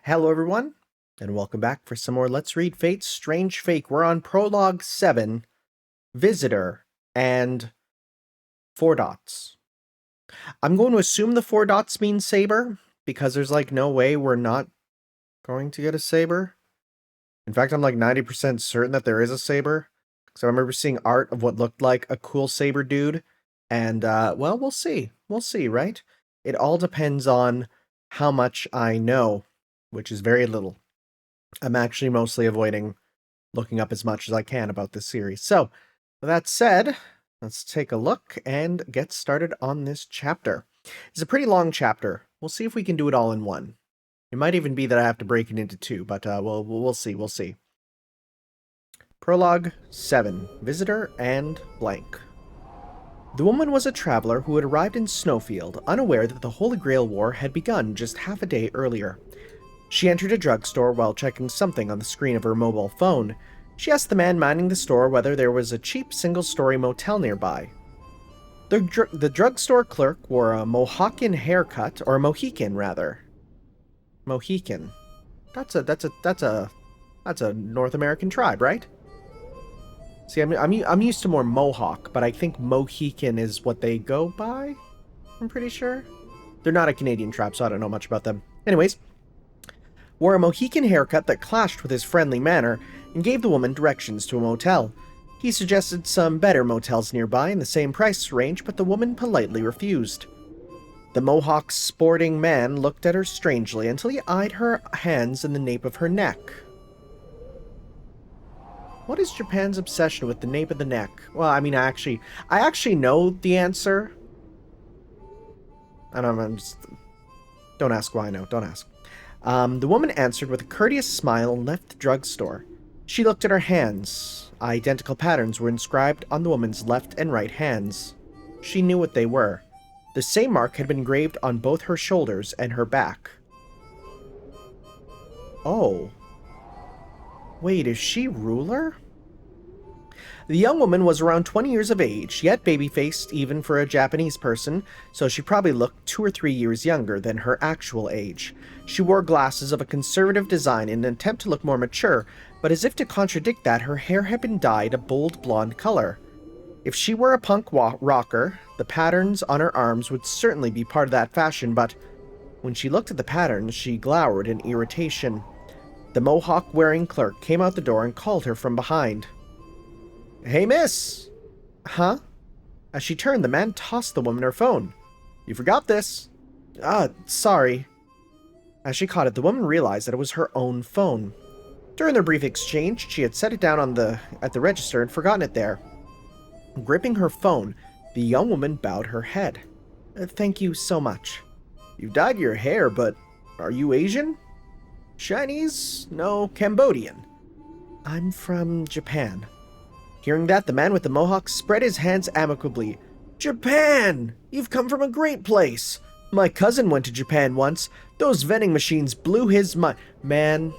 Hello everyone, and welcome back for some more Let's Read Fate's Strange Fake. We're on Prologue 7, Visitor, and 4 dots. I'm going to assume the 4 dots mean saber, because there's like no way we're not going to get a saber. In fact, I'm like 90% certain that there is a saber, because I remember seeing art of what looked like a cool saber dude, and well, we'll see. We'll see, right? It all depends on how much I know, which is very little. I'm actually mostly avoiding looking up as much as I can about this series. So, with that said, let's take a look and get started on this chapter. It's a pretty long chapter. We'll see if we can do it all in one. It might even be that I have to break it into 2, but we'll see. We'll see. Prologue 7, Visitor and blank. The woman was a traveler who had arrived in Snowfield, unaware that the Holy Grail War had begun just half a day earlier. She entered a drugstore while checking something on the screen of her mobile phone. She asked the man minding the store whether there was a cheap single-story motel nearby. The drugstore clerk wore a Mohican haircut, or a Mohican rather. Mohican. That's a North American tribe, right? See, I'm used to more Mohawk, but I think Mohican is what they go by. I'm pretty sure. They're not a Canadian tribe, so I don't know much about them. Anyways, wore a Mohican haircut that clashed with his friendly manner, and gave the woman directions to a motel. He suggested some better motels nearby in the same price range, but the woman politely refused. The Mohawk's sporting man looked at her strangely until he eyed her hands and the nape of her neck. What is Japan's obsession with the nape of the neck? Well, I mean, I actually know the answer. Don't ask why I know. Don't ask. The woman answered with a courteous smile and left the drugstore. She looked at her hands. Identical patterns were inscribed on the woman's left and right hands. She knew what they were. The same mark had been engraved on both her shoulders and her back. Oh. Wait, is she ruler? The young woman was around 20 years of age, yet baby-faced even for a Japanese person, so she probably looked 2 or 3 years younger than her actual age. She wore glasses of a conservative design in an attempt to look more mature, but as if to contradict that, her hair had been dyed a bold blonde color. If she were a punk rocker, the patterns on her arms would certainly be part of that fashion, but when she looked at the patterns, she glowered in irritation. The Mohawk-wearing clerk came out the door and called her from behind. "Hey, miss!" "Huh?" As she turned, the man tossed the woman her phone. "You forgot this." Sorry." As she caught it, the woman realized that it was her own phone. During their brief exchange, she had set it down at the register and forgotten it there. Gripping her phone, the young woman bowed her head. "Thank you so much." "You've dyed your hair, but are you Asian?" "Chinese? No, Cambodian." "I'm from Japan." Hearing that, the man with the mohawk spread his hands amicably. "Japan! You've come from a great place. My cousin went to Japan once. Those vending machines blew his mind." Man,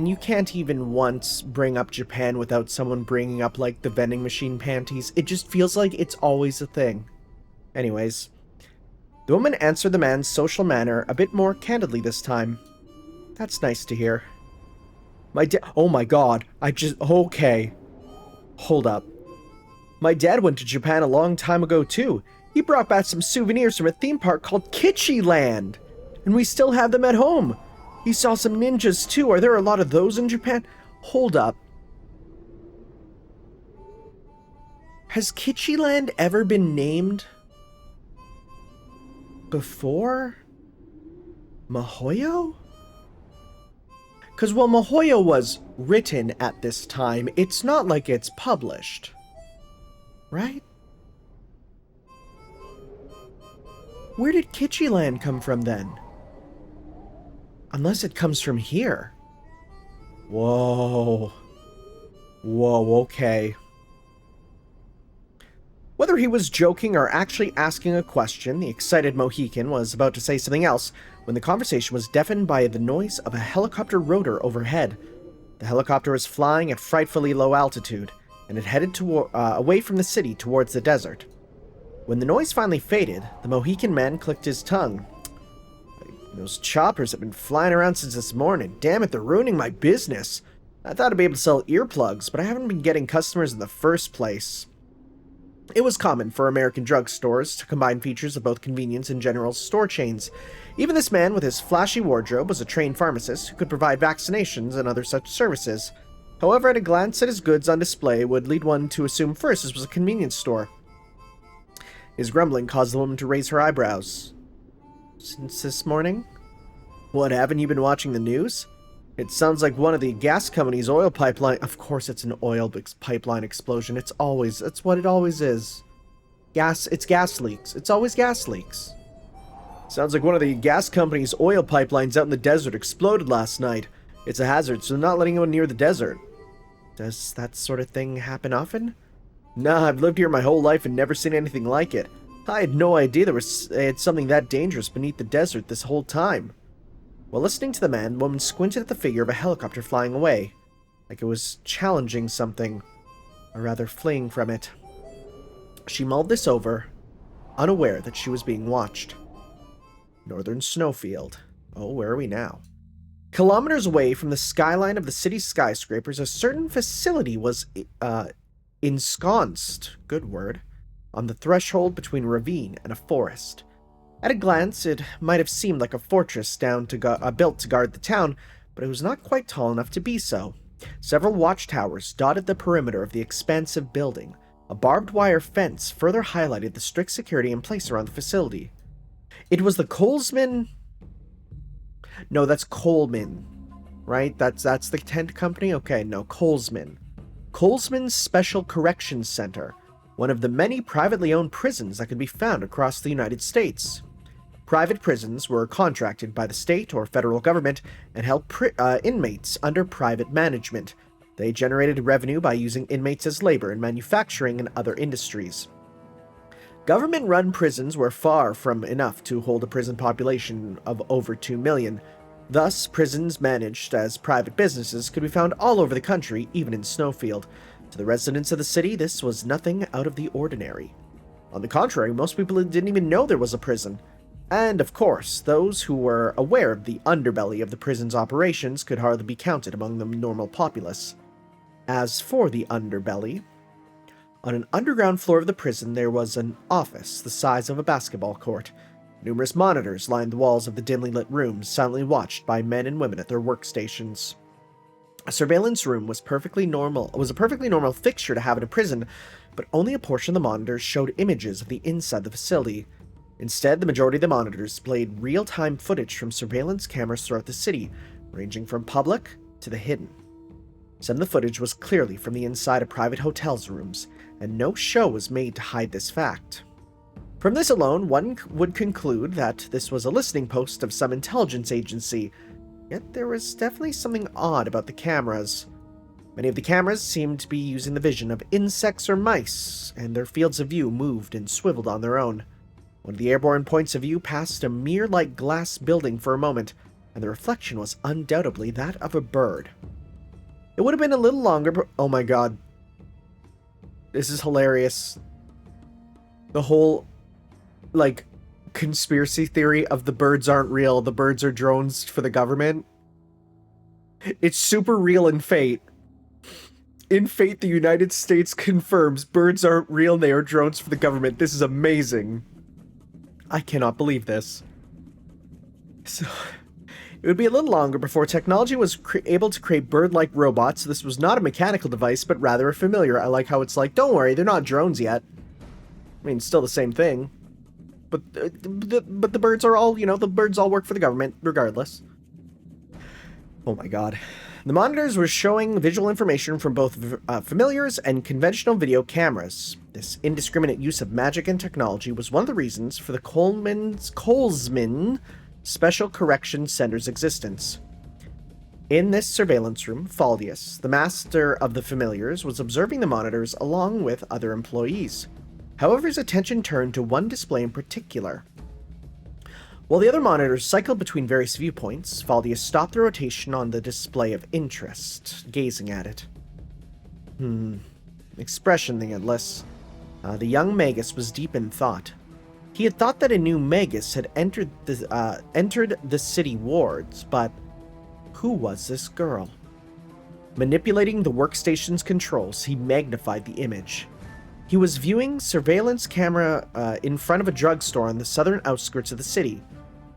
you can't even once bring up Japan without someone bringing up, like, the vending machine panties. It just feels like it's always a thing. Anyways, the woman answered the man's social manner a bit more candidly this time. "That's nice to hear." Oh my god, okay. Hold up. "My dad went to Japan a long time ago too. He brought back some souvenirs from a theme park called Kitschy Land, and we still have them at home. He saw some ninjas too. Are there a lot of those in Japan?" Hold up. Has Kitschy Land ever been named before? Mihoyo? Because while Mihoyo was written at this time, it's not like it's published. Right? Where did Kitschy Land come from then? Unless it comes from here. Whoa. Okay. Whether he was joking or actually asking a question, the excited Mohican was about to say something else when the conversation was deafened by the noise of a helicopter rotor overhead. The helicopter was flying at frightfully low altitude, and it headed away from the city towards the desert. When the noise finally faded, the Mohican man clicked his tongue. Those choppers have been flying around since this morning. Damn it, they're ruining my business. I thought I'd be able to sell earplugs, but I haven't been getting customers in the first place. It was common for American drugstores to combine features of both convenience and general store chains. Even this man with his flashy wardrobe was a trained pharmacist who could provide vaccinations and other such services. However, at a glance at his goods on display would lead one to assume first this was a convenience store. His grumbling caused the woman to raise her eyebrows. Since this morning? What, haven't you been watching the news? It sounds like one of the gas company's oil pipeline... Of course it's an oil pipeline explosion. It's what it always is. It's gas leaks. It's always gas leaks. Sounds like one of the gas company's oil pipelines out in the desert exploded last night. It's a hazard, so they're not letting anyone near the desert. Does that sort of thing happen often? Nah, I've lived here my whole life and never seen anything like it. I had no idea there was something that dangerous beneath the desert this whole time. While listening to the man, the woman squinted at the figure of a helicopter flying away, like it was challenging something, or rather fleeing from it. She mulled this over, unaware that she was being watched. Northern Snowfield. Oh, where are we now? Kilometers away from the skyline of the city's skyscrapers, a certain facility was ensconced, good word, on the threshold between a ravine and a forest. At a glance, it might have seemed like a fortress built to guard the town, but it was not quite tall enough to be so. Several watchtowers dotted the perimeter of the expansive building. A barbed wire fence further highlighted the strict security in place around the facility. It was the Colesman... No, that's Coleman, right? That's the tent company? Okay, no, Colesman. Colesman's Special Corrections Center, one of the many privately owned prisons that could be found across the United States. Private prisons were contracted by the state or federal government and held inmates under private management. They generated revenue by using inmates as labor in manufacturing and other industries. Government-run prisons were far from enough to hold a prison population of over 2 million. Thus, prisons managed as private businesses could be found all over the country, even in Snowfield. To the residents of the city, this was nothing out of the ordinary. On the contrary, most people didn't even know there was a prison. And, of course, those who were aware of the underbelly of the prison's operations could hardly be counted among the normal populace. As for the underbelly, on an underground floor of the prison there was an office the size of a basketball court. Numerous monitors lined the walls of the dimly lit rooms, silently watched by men and women at their workstations. A surveillance room was a perfectly normal fixture to have in a prison, but only a portion of the monitors showed images of the inside of the facility. Instead, the majority of the monitors displayed real-time footage from surveillance cameras throughout the city, ranging from public to the hidden. Some of the footage was clearly from the inside of private hotels' rooms, and no show was made to hide this fact. From this alone, one would conclude that this was a listening post of some intelligence agency, yet there was definitely something odd about the cameras. Many of the cameras seemed to be using the vision of insects or mice, and their fields of view moved and swiveled on their own. One of the airborne points of view passed a mirror-like glass building for a moment, and the reflection was undoubtedly that of a bird. It would have been a little longer, but oh my god. This is hilarious. The whole, conspiracy theory of the birds aren't real, the birds are drones for the government. It's super real in Fate. In Fate, the United States confirms birds aren't real and they are drones for the government. This is amazing. I cannot believe this. So, it would be a little longer before technology was able to create bird-like robots. This was not a mechanical device, but rather a familiar. I like how it's like, don't worry, they're not drones yet. I mean, still the same thing. But the birds are all, the birds all work for the government, regardless. Oh my god. The monitors were showing visual information from both familiars and conventional video cameras. This indiscriminate use of magic and technology was one of the reasons for the Colesman Special Correction Center's existence. In this surveillance room, Faldius, the master of the familiars, was observing the monitors along with other employees. However, his attention turned to one display in particular. While the other monitors cycled between various viewpoints, Faldius stopped the rotation on the display of interest, gazing at it. Expressionless. The young magus was deep in thought. He had thought that a new Magus had entered the city wards, but who was this girl? Manipulating the workstation's controls, he magnified the image. He was viewing surveillance camera in front of a drugstore on the southern outskirts of the city.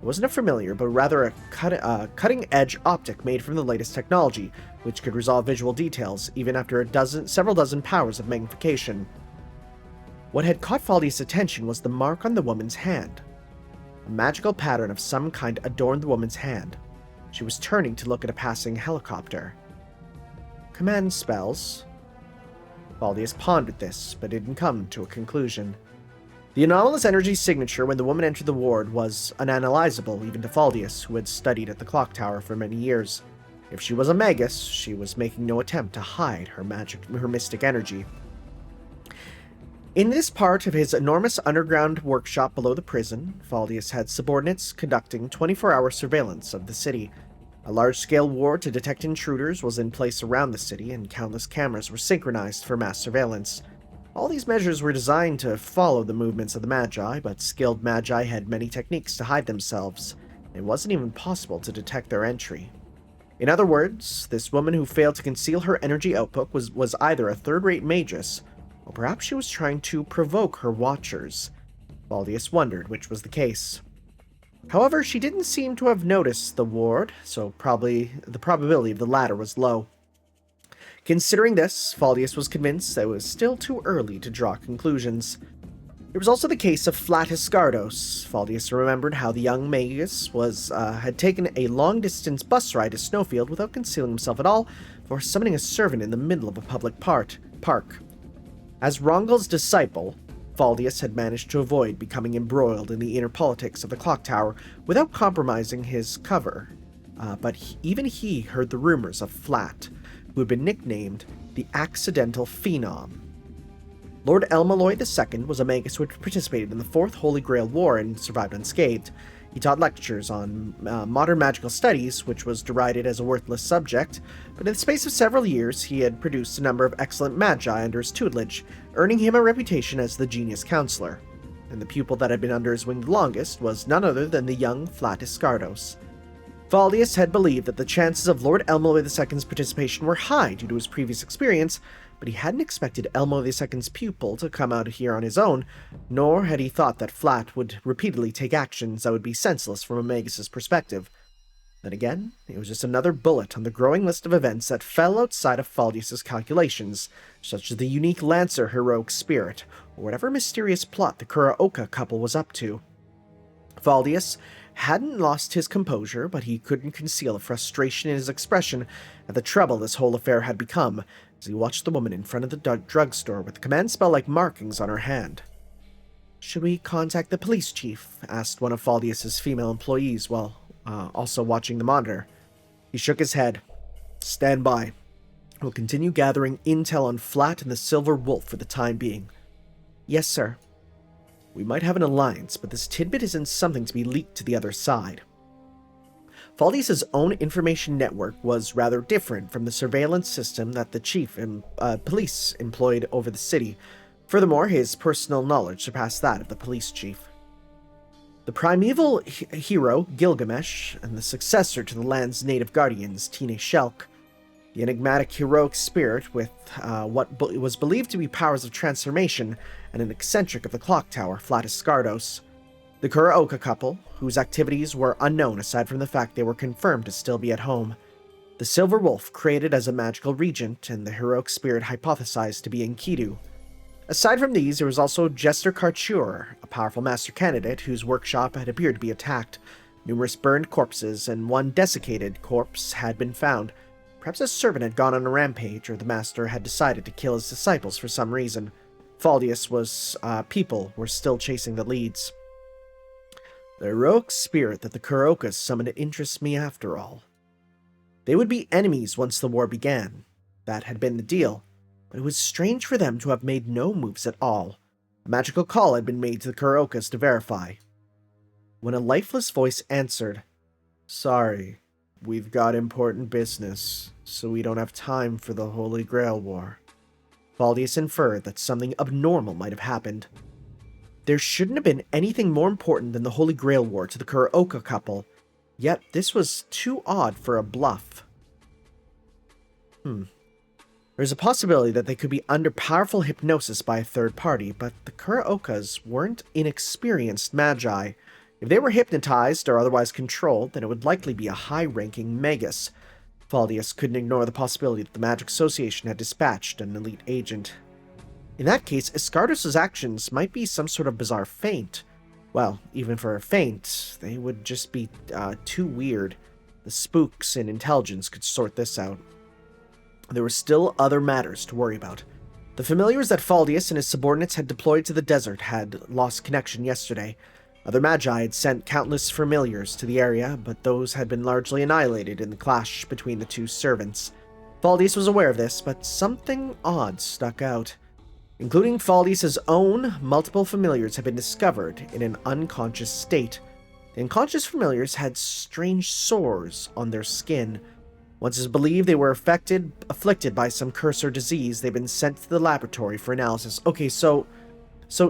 It wasn't a familiar, but rather a cutting-edge optic made from the latest technology, which could resolve visual details even after several dozen powers of magnification. What had caught Faldius' attention was the mark on the woman's hand. A magical pattern of some kind adorned the woman's hand. She was turning to look at a passing helicopter. Command spells. Faldius pondered this, but didn't come to a conclusion. The anomalous energy signature when the woman entered the ward was unanalyzable even to Faldius, who had studied at the clock tower for many years. If she was a Magus, she was making no attempt to hide her mystic energy. In this part of his enormous underground workshop below the prison, Faldius had subordinates conducting 24-hour surveillance of the city. A large-scale ward to detect intruders was in place around the city, and countless cameras were synchronized for mass surveillance. All these measures were designed to follow the movements of the Magi, but skilled Magi had many techniques to hide themselves. It wasn't even possible to detect their entry. In other words, this woman who failed to conceal her energy output was either a third-rate magus, or perhaps she was trying to provoke her watchers. Faldius wondered which was the case. However, she didn't seem to have noticed the ward, so the probability of the latter was low. Considering this, Faldius was convinced that it was still too early to draw conclusions. It was also the case of Flat Escardos. Faldius remembered how the young Magus had taken a long-distance bus ride to Snowfield without concealing himself at all, before summoning a servant in the middle of a public park. As Rongel's disciple, Faldius had managed to avoid becoming embroiled in the inner politics of the clock tower without compromising his cover. But even he heard the rumors of Flat, who had been nicknamed the Accidental Phenom. Lord Elmaloy II was a Magus who had participated in the Fourth Holy Grail War and survived unscathed. He taught lectures on modern magical studies, which was derided as a worthless subject, but in the space of several years he had produced a number of excellent magi under his tutelage, earning him a reputation as the genius counselor. And the pupil that had been under his wing the longest was none other than the young Flat Escardos. Faldius had believed that the chances of Lord Elmo II's participation were high due to his previous experience, but he hadn't expected Elmo II's pupil to come out here on his own, nor had he thought that Flat would repeatedly take actions that would be senseless from a Magus's perspective. Then again, it was just another bullet on the growing list of events that fell outside of Faldius's calculations, such as the unique Lancer heroic spirit, or whatever mysterious plot the Kuraoka couple was up to. Faldius hadn't lost his composure, but he couldn't conceal the frustration in his expression at the trouble this whole affair had become, as he watched the woman in front of the drugstore with the command spell-like markings on her hand. "Should we contact the police chief?" asked one of Faldius's female employees while also watching the monitor. He shook his head. "Stand by. We'll continue gathering intel on Flat and the Silver Wolf for the time being." "Yes, sir." "We might have an alliance, but this tidbit isn't something to be leaked to the other side." Faldius's own information network was rather different from the surveillance system that the chief and police employed over the city. Furthermore, his personal knowledge surpassed that of the police chief. The primeval hero, Gilgamesh, and the successor to the land's native guardians, Tine Shelk, the enigmatic heroic spirit with what was believed to be powers of transformation, and an eccentric of the clock tower, Flat Escardos. The Kuraoka couple, whose activities were unknown aside from the fact they were confirmed to still be at home. The Silver Wolf, created as a magical regent, and the heroic spirit hypothesized to be Enkidu. Aside from these, there was also Jester Karchur, a powerful master candidate whose workshop had appeared to be attacked. Numerous burned corpses and one desiccated corpse had been found. Perhaps a servant had gone on a rampage, or the master had decided to kill his disciples for some reason. People were still chasing the leads. The heroic spirit that the Kurokas summoned interests me after all. They would be enemies once the war began. That had been the deal, but it was strange for them to have made no moves at all. A magical call had been made to the Kurokas to verify. When a lifeless voice answered, "Sorry, we've got important business, so we don't have time for the Holy Grail War," Faldius inferred that something abnormal might have happened. There shouldn't have been anything more important than the Holy Grail War to the Kuroka couple. Yet this was too odd for a bluff. There's a possibility that they could be under powerful hypnosis by a third party, but the Kurokas weren't inexperienced magi. If they were hypnotized or otherwise controlled, then it would likely be a high-ranking magus. Faldius couldn't ignore the possibility that the Magic Association had dispatched an elite agent. In that case, Escardos' actions might be some sort of bizarre feint. Well, even for a feint, they would just be too weird. The spooks in intelligence could sort this out. There were still other matters to worry about. The familiars that Faldius and his subordinates had deployed to the desert had lost connection yesterday. Other magi had sent countless familiars to the area, but those had been largely annihilated in the clash between the two servants. Faldius was aware of this, but something odd stuck out. Including Faldius' own, multiple familiars had been discovered in an unconscious state. The unconscious familiars had strange sores on their skin. Once it is believed they were afflicted by some curse or disease, they've been sent to the laboratory for analysis. Okay, so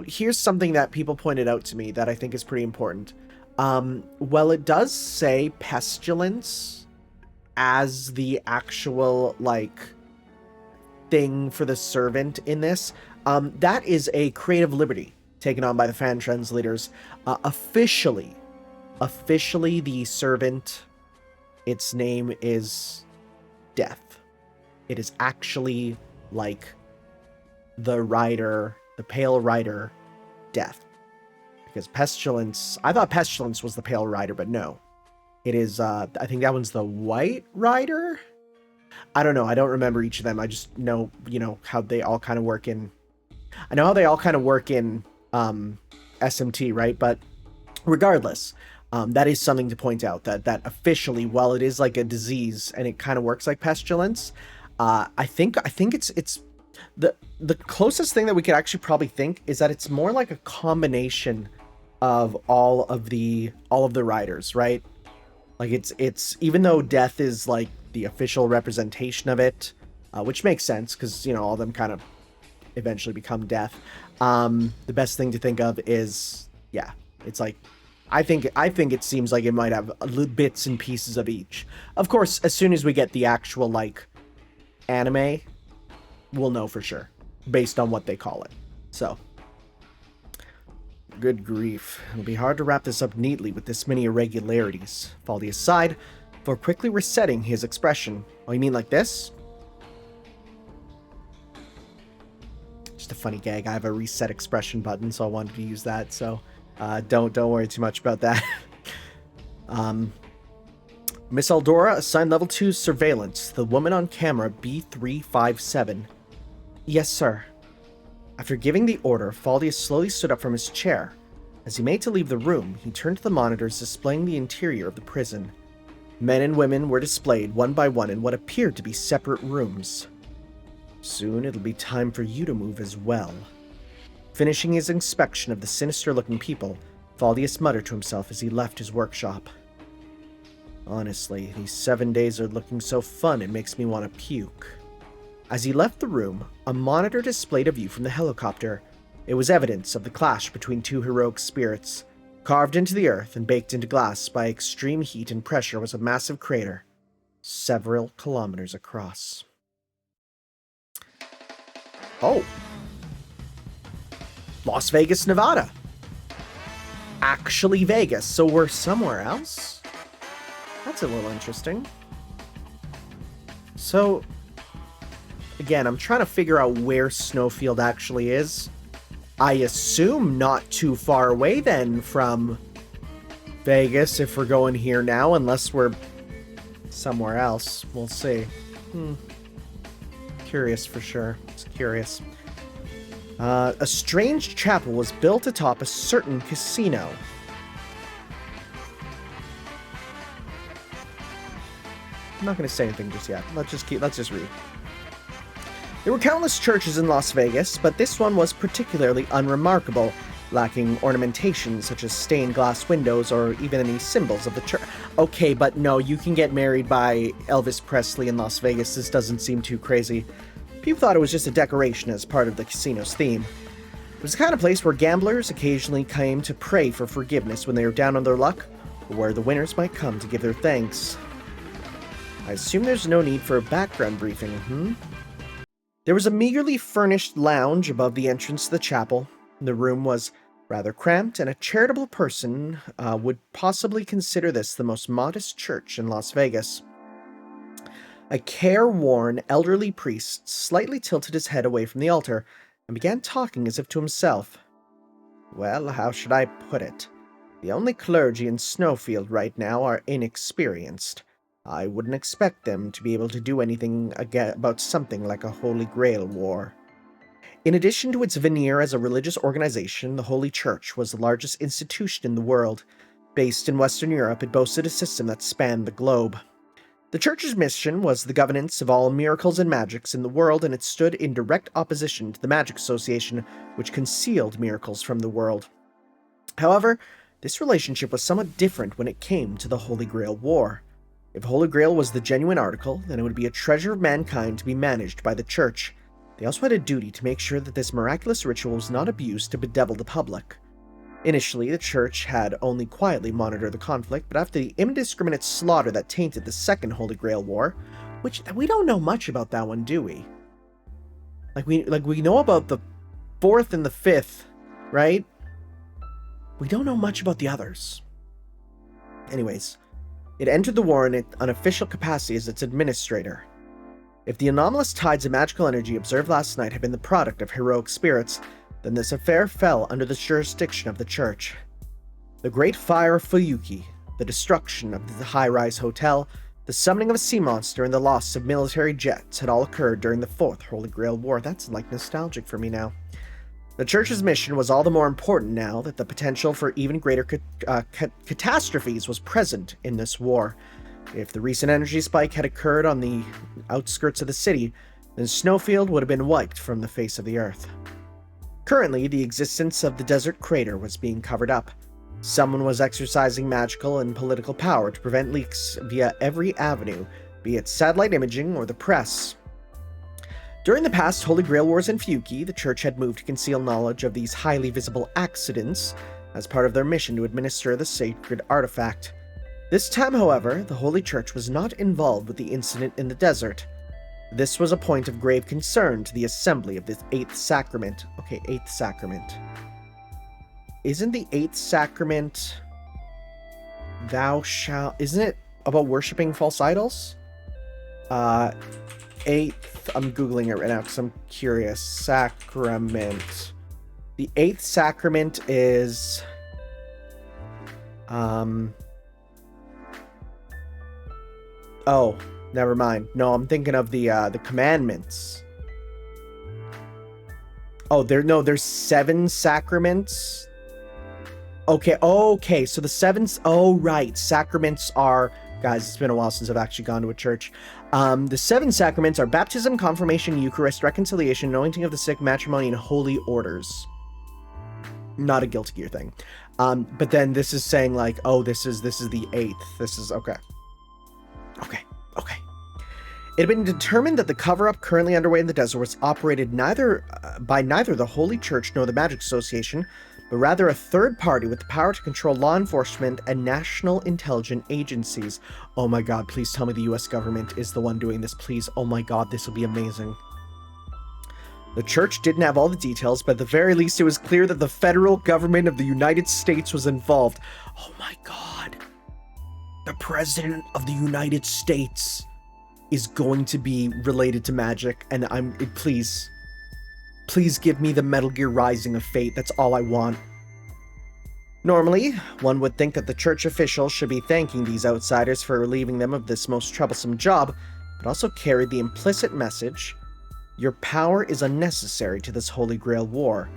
here's something that people pointed out to me that I think is pretty important. Well, it does say pestilence as the actual, thing for the servant in this. That is a creative liberty taken on by the fan translators. Officially, the servant, its name is Death. It is actually the rider, the Pale Rider, Death. Because Pestilence, I thought Pestilence was the Pale Rider, but no. It is, I think that one's the White Rider? I don't know, I don't remember each of them. I just know, how they all kind of work in... I know how they all kind of work in SMT, right? But regardless, that is something to point out, that officially, while it is like a disease and it kind of works like pestilence, I think it's the closest thing that we could actually probably think is that it's more like a combination of all of the riders, right? Like it's even though death is like the official representation of it, which makes sense because all of them kind of eventually become death. The best thing to think of is, it's like I think it seems like it might have bits and pieces of each. Of course, as soon as we get the actual anime, we'll know for sure based on what they call it. So, good grief. It'll be hard to wrap this up neatly with this many irregularities. Faldius sighed before quickly resetting his expression. Oh, you mean like this? Just a funny gag. I have a reset expression button, so I wanted to use that. So, don't worry too much about that. Miss Eldora assigned level 2 surveillance. The woman on camera B357. Yes, sir. After giving the order, Faldius slowly stood up from his chair. As he made to leave the room, he turned to the monitors displaying the interior of the prison. Men and women were displayed one by one in what appeared to be separate rooms. Soon it'll be time for you to move as well. Finishing his inspection of the sinister-looking people, Faldius muttered to himself as he left his workshop. Honestly, these 7 days are looking so fun it makes me want to puke. As he left the room, a monitor displayed a view from the helicopter. It was evidence of the clash between two heroic spirits. Carved into the earth and baked into glass by extreme heat and pressure was a massive crater, several kilometers across. Oh. Las Vegas, Nevada. Actually Vegas, so we're somewhere else? That's a little interesting. So, again, I'm trying to figure out where Snowfield actually is. I assume not too far away then from Vegas if we're going here now, unless we're somewhere else. We'll see. Curious for sure. It's curious. A strange chapel was built atop a certain casino. I'm not going to say anything just yet. Let's just read. There were countless churches in Las Vegas, but this one was particularly unremarkable, lacking ornamentation such as stained glass windows or even any symbols of the church. Okay, but no, you can get married by Elvis Presley in Las Vegas. This doesn't seem too crazy. People thought it was just a decoration as part of the casino's theme. It was the kind of place where gamblers occasionally came to pray for forgiveness when they were down on their luck, or where the winners might come to give their thanks. I assume there's no need for a background briefing, There was a meagerly furnished lounge above the entrance to the chapel. The room was rather cramped, and a charitable person would possibly consider this the most modest church in Las Vegas. A careworn elderly priest slightly tilted his head away from the altar and began talking as if to himself. Well, how should I put it? The only clergy in Snowfield right now are inexperienced. I wouldn't expect them to be able to do anything about something like a Holy Grail war. In addition to its veneer as a religious organization, the Holy Church was the largest institution in the world. Based in Western Europe, it boasted a system that spanned the globe. The Church's mission was the governance of all miracles and magics in the world, and it stood in direct opposition to the Magic Association, which concealed miracles from the world. However, this relationship was somewhat different when it came to the Holy Grail War. If Holy Grail was the genuine article, then it would be a treasure of mankind to be managed by the Church. They also had a duty to make sure that this miraculous ritual was not abused to bedevil the public. Initially, the Church had only quietly monitored the conflict, but after the indiscriminate slaughter that tainted the Second Holy Grail War, which we don't know much about that one, do we? We know about the Fourth and the Fifth, right? We don't know much about the others. Anyways, it entered the war in an unofficial capacity as its administrator. If the anomalous tides of magical energy observed last night had been the product of heroic spirits, then this affair fell under the jurisdiction of the Church. The Great Fire of Fuyuki, the destruction of the high-rise hotel, the summoning of a sea monster, and the loss of military jets had all occurred during the Fourth Holy Grail War. That's like nostalgic for me now. The Church's mission was all the more important now that the potential for even greater catastrophes was present in this war. If the recent energy spike had occurred on the outskirts of the city, then Snowfield would have been wiped from the face of the earth. Currently, the existence of the desert crater was being covered up. Someone was exercising magical and political power to prevent leaks via every avenue, be it satellite imaging or the press. During the past Holy Grail Wars in Fuyuki, the Church had moved to conceal knowledge of these highly visible accidents as part of their mission to administer the sacred artifact. This time, however, the Holy Church was not involved with the incident in the desert. This was a point of grave concern to the assembly of the Eighth Sacrament. Okay, Eighth Sacrament. Isn't the Eighth Sacrament isn't it about worshipping false idols? Eighth, I'm Googling it right now because I'm curious. Sacrament. The Eighth Sacrament is, oh, never mind. No, I'm thinking of the commandments. Oh, there's 7 sacraments. Okay, so the 7, right, sacraments are, guys, it's been a while since I've actually gone to a church. The 7 sacraments are baptism, confirmation, Eucharist, reconciliation, anointing of the sick, matrimony, and holy orders. Not a Guilty Gear thing. But then this is saying like, oh, this is the 8th. This is, okay. It had been determined that the cover-up currently underway in the desert was operated by neither the Holy Church nor the Magic Association, but rather a third party with the power to control law enforcement and national intelligence agencies. Oh my god, please tell me the US government is the one doing this, please. Oh my god, this will be amazing. The Church didn't have all the details, but at the very least it was clear that the federal government of the United States was involved. Oh my god. The President of the United States is going to be related to magic, and please give me the Metal Gear Rising of fate. That's all I want. Normally, one would think that the Church officials should be thanking these outsiders for relieving them of this most troublesome job, but also carried the implicit message, your power is unnecessary to this Holy Grail war.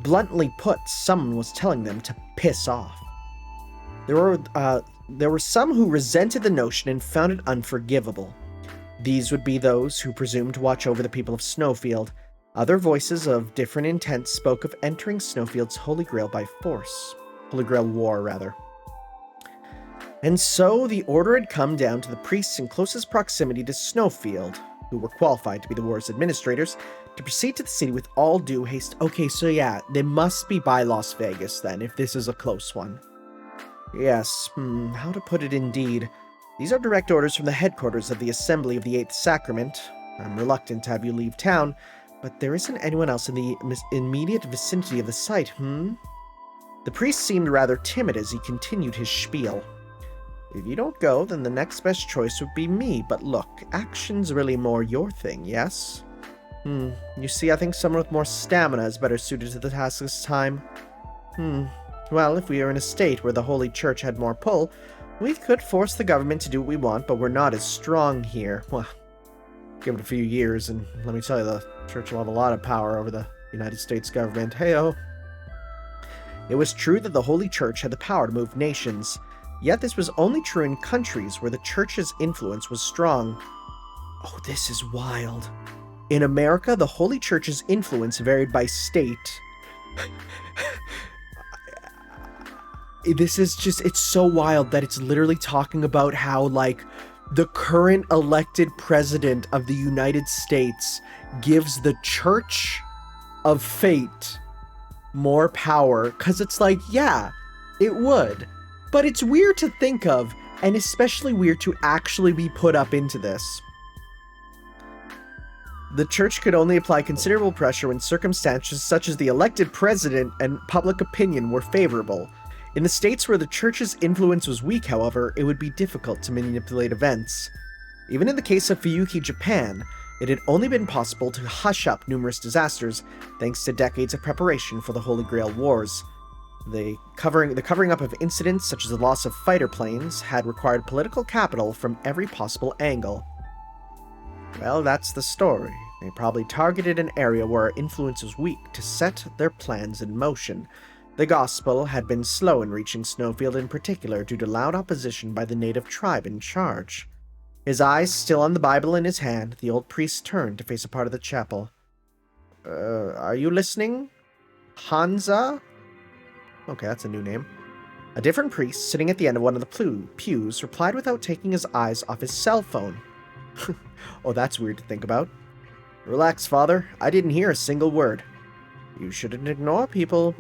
Bluntly put, someone was telling them to piss off. There were some who resented the notion and found it unforgivable. These would be those who presumed to watch over the people of Snowfield. Other voices of different intent spoke of entering Snowfield's Holy Grail by force. Holy Grail War, rather. And so the order had come down to the priests in closest proximity to Snowfield. who were qualified to be the war's administrators, to proceed to the city with all due haste. Okay, so yeah, they must be by Las Vegas then, if this is a close one. Yes, how to put it indeed. These are direct orders from the headquarters of the Assembly of the Eighth Sacrament. I'm reluctant to have you leave town, but there isn't anyone else in the immediate vicinity of the site, The priest seemed rather timid as he continued his spiel. If you don't go, then the next best choice would be me, but look, action's really more your thing, yes? You see, I think someone with more stamina is better suited to the task this time. Well, if we are in a state where the Holy Church had more pull, we could force the government to do what we want, but we're not as strong here. Well, give it a few years, and let me tell you, the Church will have a lot of power over the United States government. Hey-oh. It was true that the Holy Church had the power to move nations, yet this was only true in countries where the Church's influence was strong. Oh, this is wild. In America, the Holy Church's influence varied by state. This is just, it's so wild that it's literally talking about how, like, the current elected president of the United States gives the Church of Fate more power. Because it's like, yeah, it would. But it's weird to think of, and especially weird to actually be put up into this. The Church could only apply considerable pressure when circumstances such as the elected president and public opinion were favorable. In the states where the Church's influence was weak, however, it would be difficult to manipulate events. Even in the case of Fuyuki, Japan, it had only been possible to hush up numerous disasters thanks to decades of preparation for the Holy Grail Wars. The covering up of incidents such as the loss of fighter planes had required political capital from every possible angle. Well, that's the story. They probably targeted an area where our influence was weak to set their plans in motion. The gospel had been slow in reaching Snowfield in particular due to loud opposition by the native tribe in charge. His eyes still on the Bible in his hand, the old priest turned to face a part of the chapel. Are you listening? Hansa? Okay, that's a new name. A different priest, sitting at the end of one of the pews, replied without taking his eyes off his cell phone. Oh, that's weird to think about. Relax, Father. I didn't hear a single word. You shouldn't ignore people,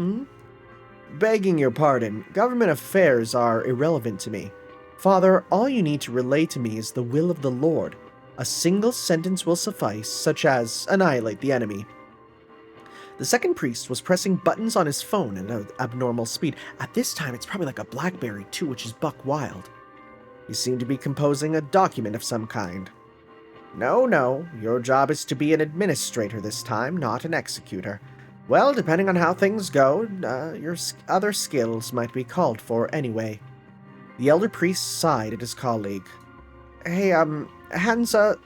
Begging your pardon, government affairs are irrelevant to me. Father, all you need to relay to me is the will of the Lord. A single sentence will suffice, such as annihilate the enemy. The second priest was pressing buttons on his phone at an abnormal speed. At this time, it's probably like a BlackBerry too, which is buck wild. He seemed to be composing a document of some kind. No, your job is to be an administrator this time, not an executor. Well, depending on how things go, your other skills might be called for anyway. The elder priest sighed at his colleague. Hey, Hansa,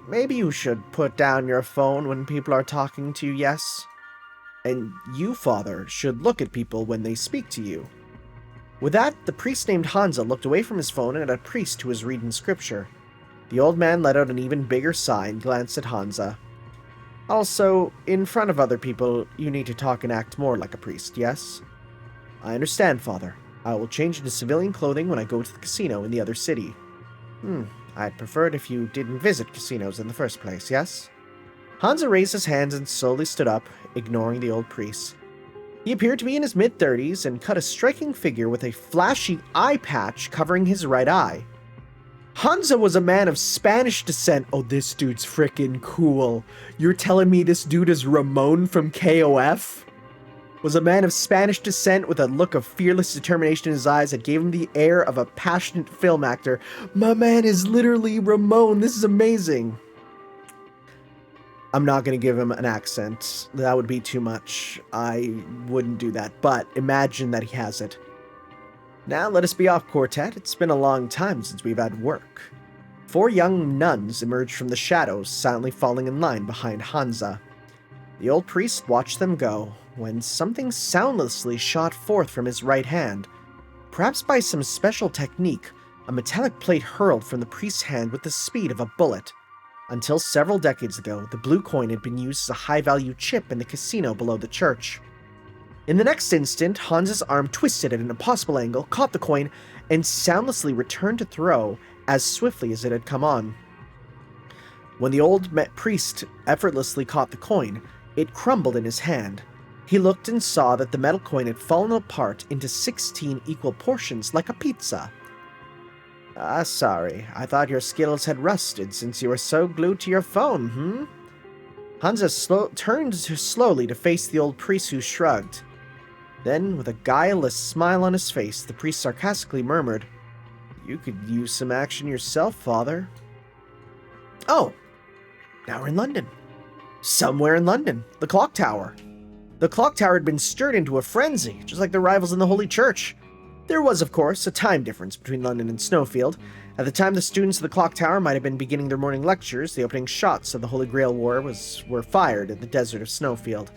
maybe you should put down your phone when people are talking to you, yes? And you, Father, should look at people when they speak to you. With that, the priest named Hansa looked away from his phone and at a priest who was reading scripture. The old man let out an even bigger sigh and glanced at Hansa. Also, in front of other people, you need to talk and act more like a priest, yes? I understand, Father. I will change into civilian clothing when I go to the casino in the other city. I'd prefer it if you didn't visit casinos in the first place, yes? Hansa raised his hands and slowly stood up, ignoring the old priest. He appeared to be in his mid-30s and cut a striking figure with a flashy eye patch covering his right eye. Hansa was a man of Spanish descent. Oh, this dude's frickin' cool. You're telling me this dude is Ramon from KOF? Was a man of Spanish descent with a look of fearless determination in his eyes that gave him the air of a passionate film actor. My man is literally Ramon. This is amazing. I'm not going to give him an accent. That would be too much. I wouldn't do that, but imagine that he has it. Now let us be off, quartet. It's been a long time since we've had work. 4 young nuns emerged from the shadows, silently falling in line behind Hansa. The old priest watched them go, when something soundlessly shot forth from his right hand. Perhaps by some special technique, a metallic plate hurled from the priest's hand with the speed of a bullet. Until several decades ago, the blue coin had been used as a high-value chip in the casino below the church. In the next instant, Hansa's arm twisted at an impossible angle, caught the coin, and soundlessly returned to throw as swiftly as it had come on. When the old priest effortlessly caught the coin, it crumbled in his hand. He looked and saw that the metal coin had fallen apart into 16 equal portions like a pizza. "Ah, sorry. I thought your skills had rusted since you were so glued to your phone, Hansa turned slowly to face the old priest, who shrugged. Then, with a guileless smile on his face, the priest sarcastically murmured, "You could use some action yourself, father." Oh, now we're in London. Somewhere in London. The clock tower. The clock tower had been stirred into a frenzy, just like the rivals in the Holy Church. There was, of course, a time difference between London and Snowfield. At the time the students of the clock tower might have been beginning their morning lectures, the opening shots of the Holy Grail War were fired in the desert of Snowfield.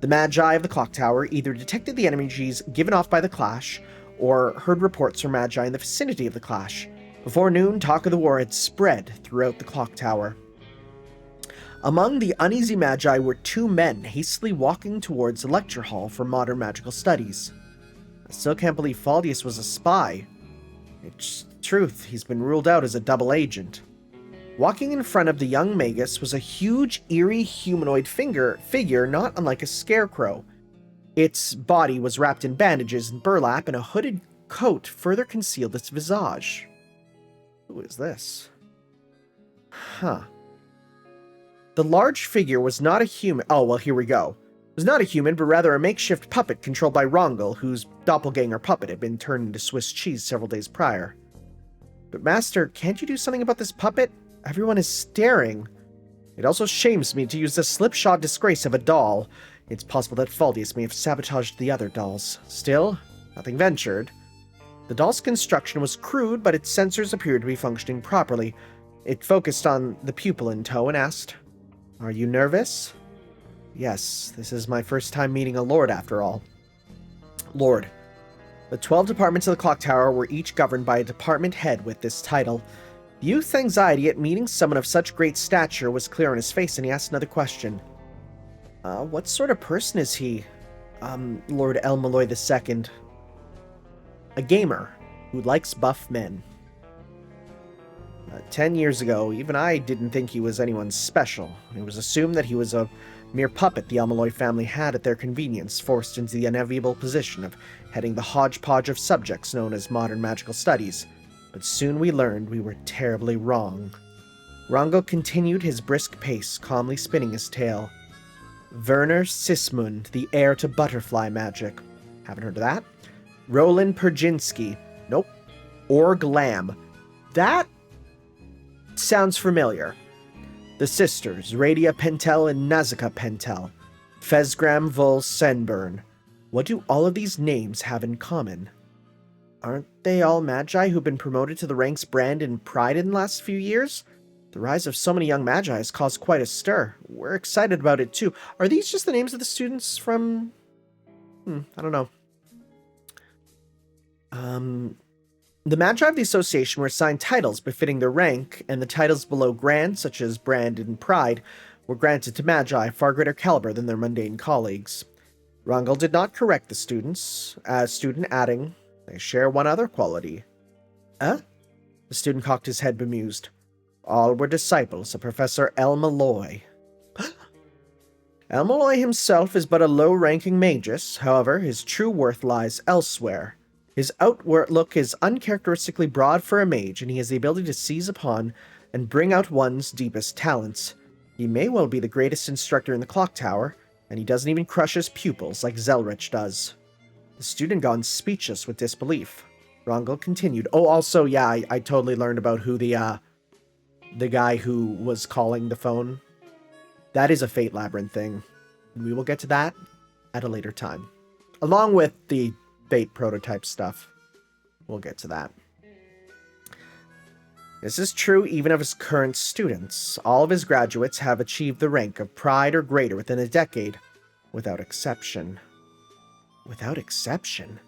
The Magi of the clock tower either detected the energies given off by the clash, or heard reports from Magi in the vicinity of the clash. Before noon, talk of the war had spread throughout the clock tower. Among the uneasy Magi were two men hastily walking towards the lecture hall for modern magical studies. I still can't believe Faldius was a spy. It's truth, he's been ruled out as a double agent. Walking in front of the young magus was a huge, eerie humanoid figure not unlike a scarecrow. Its body was wrapped in bandages and burlap, and a hooded coat further concealed its visage. Who is this? The large figure was not a human. Oh, well, here we go. It was not a human, but rather a makeshift puppet controlled by Rongel, whose doppelganger puppet had been turned into Swiss cheese several days prior. But Master, can't you do something about this puppet? Everyone is staring. It also shames me to use the slipshod disgrace of a doll. It's possible that Faldius may have sabotaged the other dolls. Still, nothing ventured. The doll's construction was crude, but its sensors appeared to be functioning properly. It focused on the pupil in tow and asked, "Are you nervous?" "Yes, this is my first time meeting a lord after all." Lord. The 12 departments of the clock tower were each governed by a department head with this title. The youth's anxiety at meeting someone of such great stature was clear on his face, and he asked another question. What sort of person is he? Lord Elmaloy II. A gamer who likes buff men. 10 years ago, even I didn't think he was anyone special. It was assumed that he was a mere puppet the Elmaloy family had at their convenience, forced into the unenviable position of heading the hodgepodge of subjects known as modern magical studies. But soon we learned we were terribly wrong. Rongel continued his brisk pace, calmly spinning his tail. Werner Sismund, the heir to butterfly magic. Haven't heard of that. Roland Perginski. Nope. Org Lamb. That sounds familiar. The sisters, Radia Pentel and Nazika Pentel. Fezgram Vul Senburn. What do all of these names have in common? Aren't they all Magi who've been promoted to the ranks Brand and Pride in the last few years? The rise of so many young Magi has caused quite a stir. We're excited about it too. Are these just the names of the students from... I don't know. The Magi of the Association were assigned titles befitting their rank, and the titles below Grand, such as Brand and Pride, were granted to Magi of far greater caliber than their mundane colleagues. Rongel did not correct the students, student adding, "They share one other quality." The student cocked his head bemused. "All were disciples of Professor Elmaloy." Elmaloy himself is but a low-ranking magus, however, his true worth lies elsewhere. His outward look is uncharacteristically broad for a mage, and he has the ability to seize upon and bring out one's deepest talents. He may well be the greatest instructor in the clock tower, and he doesn't even crush his pupils like Zelrich does. The student gone speechless with disbelief. Rongel continued. Oh, also, yeah, I totally learned about who the guy who was calling the phone. That is a Fate Labyrinth thing. We will get to that at a later time. Along with the Fate prototype stuff. We'll get to that. This is true even of his current students. All of his graduates have achieved the rank of Pride or greater within a decade, without exception. Without exception?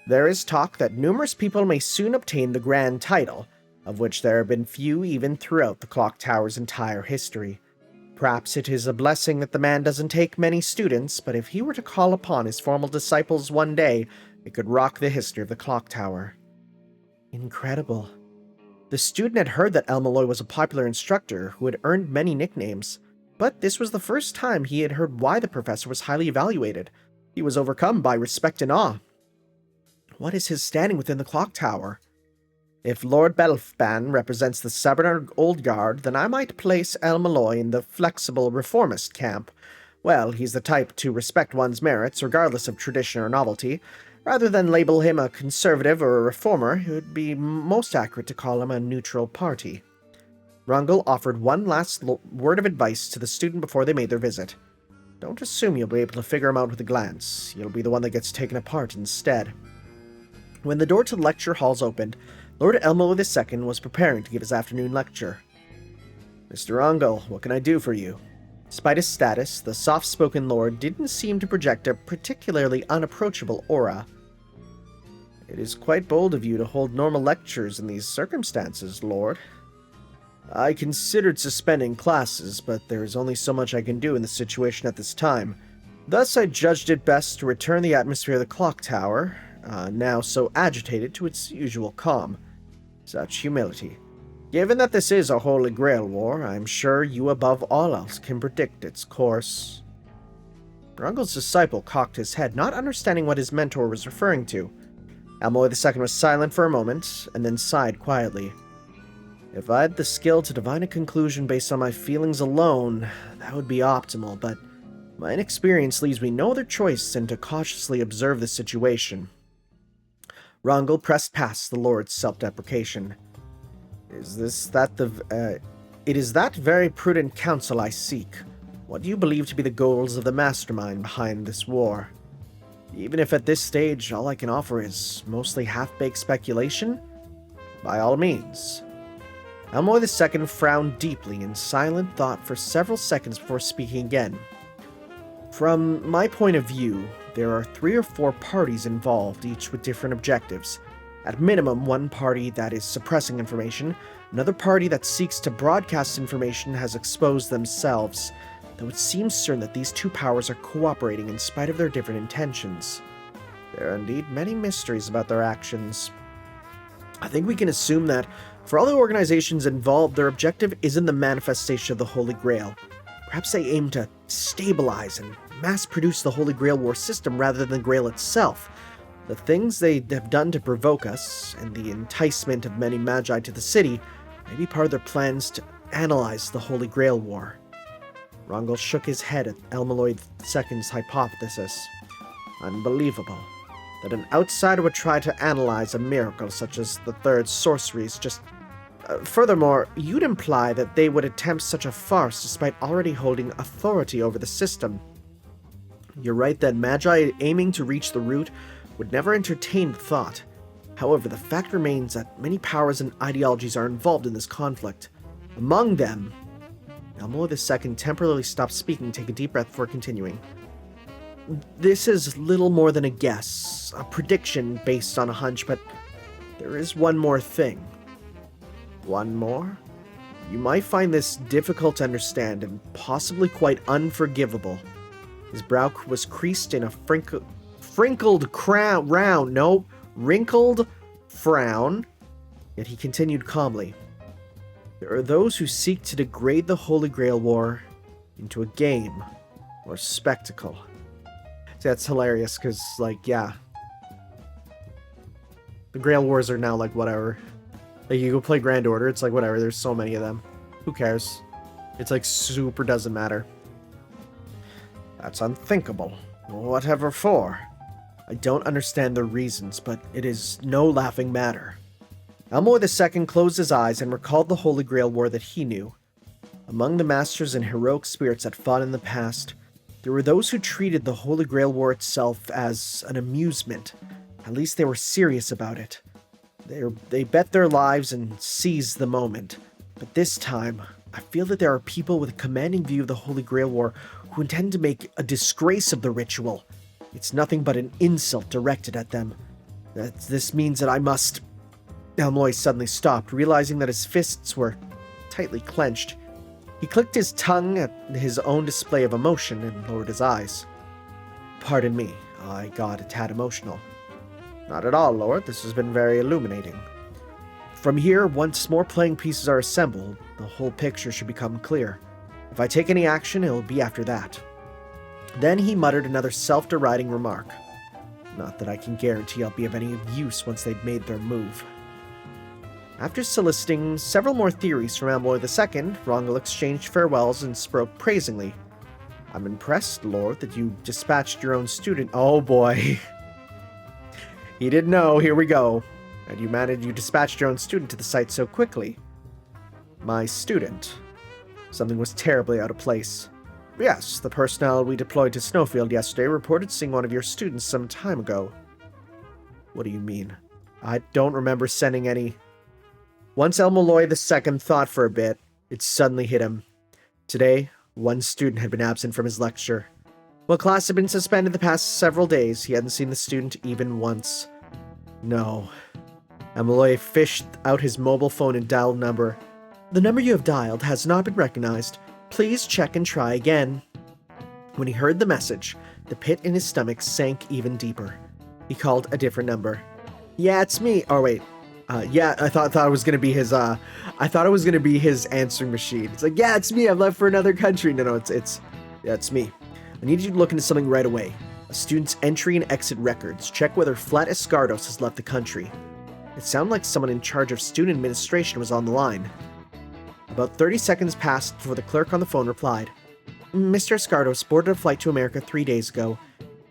There is talk that numerous people may soon obtain the grand title, of which there have been few even throughout the clock tower's entire history. Perhaps it is a blessing that the man doesn't take many students, but if he were to call upon his formal disciples one day, it could rock the history of the clock tower. Incredible. The student had heard that El Malloy was a popular instructor who had earned many nicknames, but this was the first time he had heard why the professor was highly evaluated. He was overcome by respect and awe. What is his standing within the clock tower? If Lord Belfban represents the stubborn old guard, then I might place El Malloy in the flexible reformist camp. Well, he's the type to respect one's merits, regardless of tradition or novelty. Rather than label him a conservative or a reformer, it would be most accurate to call him a neutral party. Rungel offered one last word of advice to the student before they made their visit. Don't assume you'll be able to figure him out with a glance. You'll be the one that gets taken apart instead. When the door to the lecture halls opened, Lord Elmo II was preparing to give his afternoon lecture. Mr. Rungel, what can I do for you? Despite his status, the soft-spoken lord didn't seem to project a particularly unapproachable aura. It is quite bold of you to hold normal lectures in these circumstances, Lord. I considered suspending classes, but there is only so much I can do in the situation at this time. Thus I judged it best to return the atmosphere of the clock tower, now so agitated, to its usual calm. Such humility. Given that this is a Holy Grail war, I'm sure you above all else can predict its course. Rungel's disciple cocked his head, not understanding what his mentor was referring to. Elmo II was silent for a moment, and then sighed quietly. If I had the skill to divine a conclusion based on my feelings alone, that would be optimal, but my inexperience leaves me no other choice than to cautiously observe the situation. Rungel pressed past the Lord's self-deprecation. It is that very prudent counsel I seek. What do you believe to be the goals of the mastermind behind this war? Even if at this stage all I can offer is mostly half-baked speculation, by all means. Elmo II frowned deeply in silent thought for several seconds before speaking again. From my point of view, there are 3 or 4 parties involved, each with different objectives. At minimum, one party that is suppressing information, another party that seeks to broadcast information has exposed themselves, though it seems certain that these 2 powers are cooperating in spite of their different intentions. There are indeed many mysteries about their actions. I think we can assume that, for all the organizations involved, their objective isn't the manifestation of the Holy Grail. Perhaps they aim to stabilize and mass-produce the Holy Grail war system rather than the Grail itself. The things they have done to provoke us, and the enticement of many magi to the city, may be part of their plans to analyze the Holy Grail war. Rungel shook his head at Elmaloy II's hypothesis. Unbelievable. That an outsider would try to analyze a miracle such as the third sorcery is just... Furthermore, you'd imply that they would attempt such a farce despite already holding authority over the system. You're right that magi aiming to reach the root would never entertain the thought. However, the fact remains that many powers and ideologies are involved in this conflict. Among them... Elmo II temporarily stopped speaking, take a deep breath before continuing. This is little more than a guess, a prediction based on a hunch, but there is one more thing. One more? You might find this difficult to understand and possibly quite unforgivable. His brow was creased in a wrinkled frown, yet he continued calmly. There are those who seek to degrade the Holy Grail War into a game or spectacle. See, that's hilarious, because, the Grail Wars are now, whatever. You go play Grand Order, it's whatever, there's so many of them. Who cares? It's, super doesn't matter. That's unthinkable. Whatever for? I don't understand the reasons, but it is no laughing matter. Elmo II closed his eyes and recalled the Holy Grail War that he knew. Among the masters and heroic spirits that fought in the past, there were those who treated the Holy Grail War itself as an amusement. At least they were serious about it. They bet their lives and seized the moment. But this time, I feel that there are people with a commanding view of the Holy Grail War who intend to make a disgrace of the ritual. It's nothing but an insult directed at them. This means that I must... Elmoy suddenly stopped, realizing that his fists were tightly clenched. He clicked his tongue at his own display of emotion and lowered his eyes. Pardon me, I got a tad emotional. Not at all, Lord. This has been very illuminating. From here, once more playing pieces are assembled, the whole picture should become clear. If I take any action, it'll be after that." Then he muttered another self-deriding remark. Not that I can guarantee I'll be of any use once they've made their move. After soliciting several more theories from Elmloy II, Rongel exchanged farewells and spoke praisingly. "I'm impressed, Lord, that you dispatched your own student." Oh boy. He didn't know, here we go. "And you dispatched your own student to the site so quickly." My student. Something was terribly out of place. "Yes, the personnel we deployed to Snowfield yesterday reported seeing one of your students some time ago." "What do you mean? I don't remember sending any." Once Elmloy II thought for a bit, it suddenly hit him. Today, one student had been absent from his lecture. While class had been suspended the past several days, he hadn't seen the student even once. No. Elmloy fished out his mobile phone and dialed a number. "The number you have dialed has not been recognized. Please check and try again." When he heard the message, the pit in his stomach sank even deeper. He called a different number. "Yeah, it's me." Oh, wait. Yeah, I thought it was gonna be his. I thought it was gonna be his answering machine. It's like, "Yeah, it's me. I've left for another country." No, yeah, it's me. "I need you to look into something right away. A student's entry and exit records. Check whether Flat Escardos has left the country." It sounded like someone in charge of student administration was on the line. About 30 seconds passed before the clerk on the phone replied. "Mr. Escardos boarded a flight to America 3 days ago.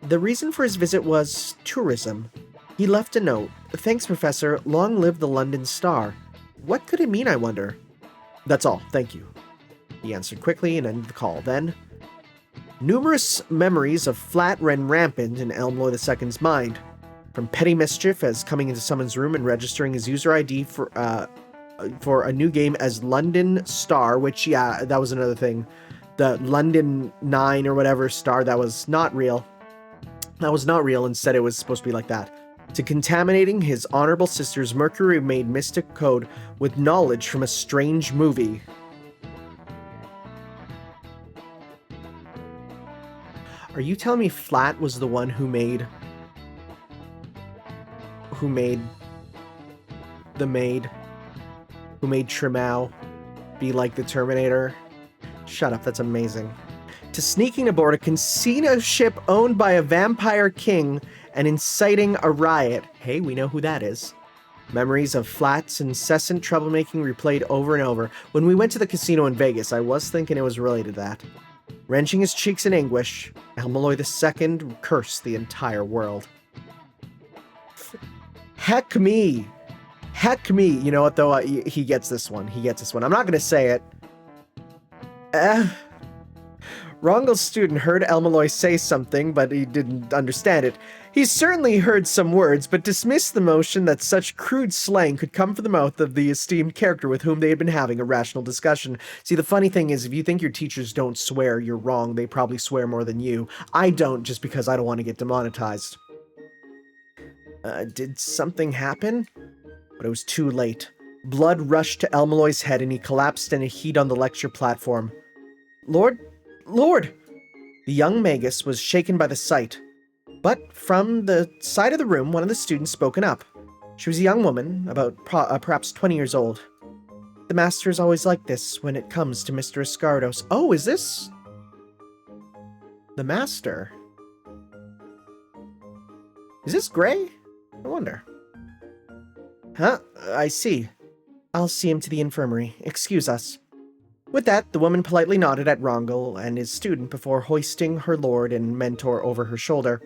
The reason for his visit was tourism. He left a note. 'Thanks, Professor. Long live the London Star.' What could it mean, I wonder?" "That's all, thank you." He answered quickly and ended the call. Then, numerous memories of Flat ran rampant in Elmloy II's mind. From petty mischief as coming into someone's room and registering his user ID for a new game as London Star, which, yeah, that was another thing. The London 9 or whatever star, that was not real. Instead, it was supposed to be like that. To contaminating his honorable sister's mercury-made mystic code with knowledge from a strange movie. Are you telling me Flat was the one who made the maid? Who made Trimau be like the Terminator? Shut up, that's amazing. To sneaking aboard a casino ship owned by a vampire king and inciting a riot. Hey, we know who that is. Memories of Flat's incessant troublemaking replayed over and over. When we went to the casino in Vegas, I was thinking it was related to that. Wrenching his cheeks in anguish, Elmloy II cursed the entire world. Heck me! Heck me! You know what, though? He gets this one. I'm not going to say it. Rongel's student heard Elmloy say something, but he didn't understand it. He certainly heard some words, but dismissed the notion that such crude slang could come from the mouth of the esteemed character with whom they had been having a rational discussion. See, the funny thing is, if you think your teachers don't swear, you're wrong. They probably swear more than you. I don't, just because I don't want to get demonetized. Did something happen? But it was too late. Blood rushed to Elmloy's head, and he collapsed in a heap on the lecture platform. Lord! The young magus was shaken by the sight. But from the side of the room, one of the students spoken up. She was a young woman, about perhaps 20 years old. The master is always like this when it comes to Mr. Escardos. Oh, is this the master? Is this Gray? I wonder. Huh? I see. I'll see him to the infirmary. Excuse us. With that, the woman politely nodded at Rongel and his student before hoisting her lord and mentor over her shoulder.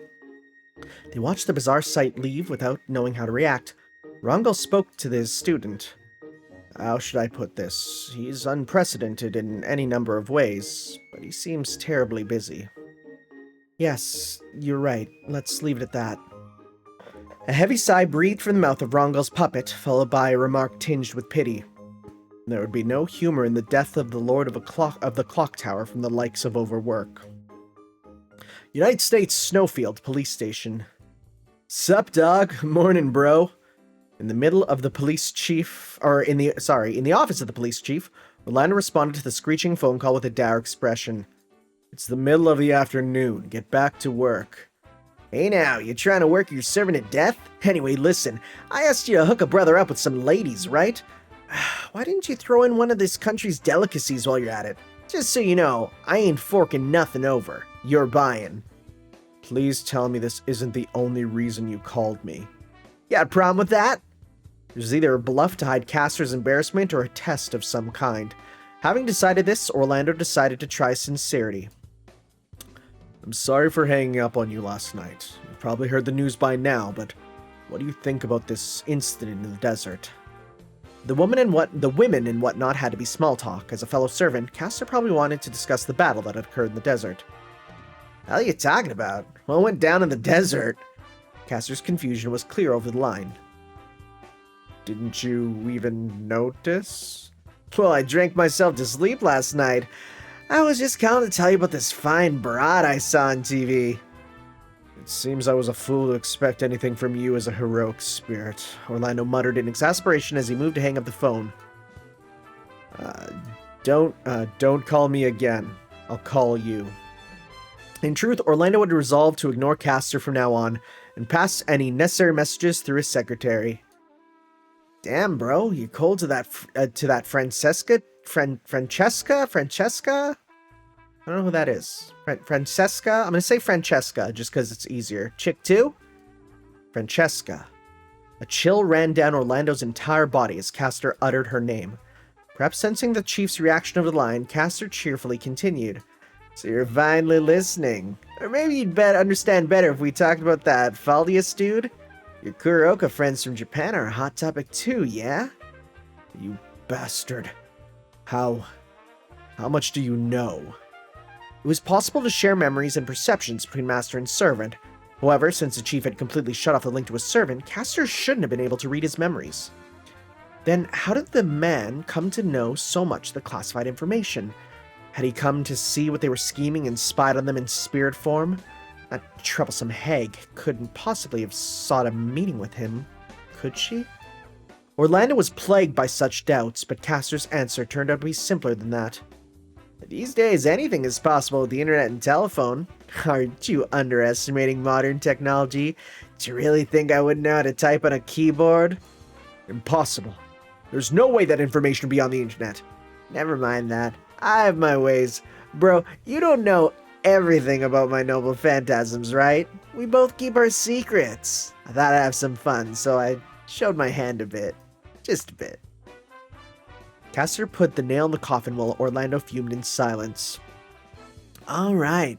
They watched the bizarre sight leave without knowing how to react. Rongel spoke to his student. How should I put this? He's unprecedented in any number of ways, but he seems terribly busy. Yes, you're right. Let's leave it at that. A heavy sigh breathed from the mouth of Rongel's puppet, followed by a remark tinged with pity. There would be no humor in the death of the Lord of the Clock Tower from the likes of overwork. United States Snowfield Police Station. Sup, dog? Morning, bro. In the middle of the police chief, in the office of the police chief, Orlando responded to the screeching phone call with a dour expression. It's the middle of the afternoon. Get back to work. Hey now, you trying to work your servant to death? Anyway, listen, I asked you to hook a brother up with some ladies, right? Why didn't you throw in one of this country's delicacies while you're at it? Just so you know, I ain't forking nothing over. You're buying. Please tell me this isn't the only reason you called me. You got a problem with that? There's either a bluff to hide Castor's embarrassment or a test of some kind. Having decided this, Orlando decided to try sincerity. I'm sorry for hanging up on you last night. You've probably heard the news by now, but what do you think about this incident in the desert? The women and whatnot had to be small talk. As a fellow servant, Castor probably wanted to discuss the battle that had occurred in the desert. What are you talking about? What went down in the desert? Castor's confusion was clear over the line. Didn't you even notice? Well, I drank myself to sleep last night. I was just calling to tell you about this fine broad I saw on TV. It seems I was a fool to expect anything from you as a heroic spirit, Orlando muttered in exasperation as he moved to hang up the phone. Don't call me again. I'll call you. In truth, Orlando had resolved to ignore Castor from now on and pass any necessary messages through his secretary. Damn, bro, you cold to that Francesca? Francesca? I don't know who that is. Francesca? I'm going to say Francesca, just because it's easier. Chick 2? Francesca. A chill ran down Orlando's entire body as Castor uttered her name. Perhaps sensing the chief's reaction over the line, Castor cheerfully continued. So you're finally listening. Or maybe you'd understand better if we talked about that Faldius dude? Your Kuroka friends from Japan are a hot topic too, yeah? You bastard. How much do you know? It was possible to share memories and perceptions between master and servant. However, since the chief had completely shut off the link to his servant, Castor shouldn't have been able to read his memories. Then how did the man come to know so much of the classified information? Had he come to see what they were scheming and spied on them in spirit form? That troublesome hag couldn't possibly have sought a meeting with him, could she? Orlando was plagued by such doubts, but Castor's answer turned out to be simpler than that. These days, anything is possible with the internet and telephone. Aren't you underestimating modern technology? Do you really think I wouldn't know how to type on a keyboard? Impossible. There's no way that information would be on the internet. Never mind that. I have my ways. Bro, you don't know everything about my noble phantasms, right? We both keep our secrets. I thought I'd have some fun, so I showed my hand a bit. Just a bit. Castor put the nail in the coffin while Orlando fumed in silence. Alright.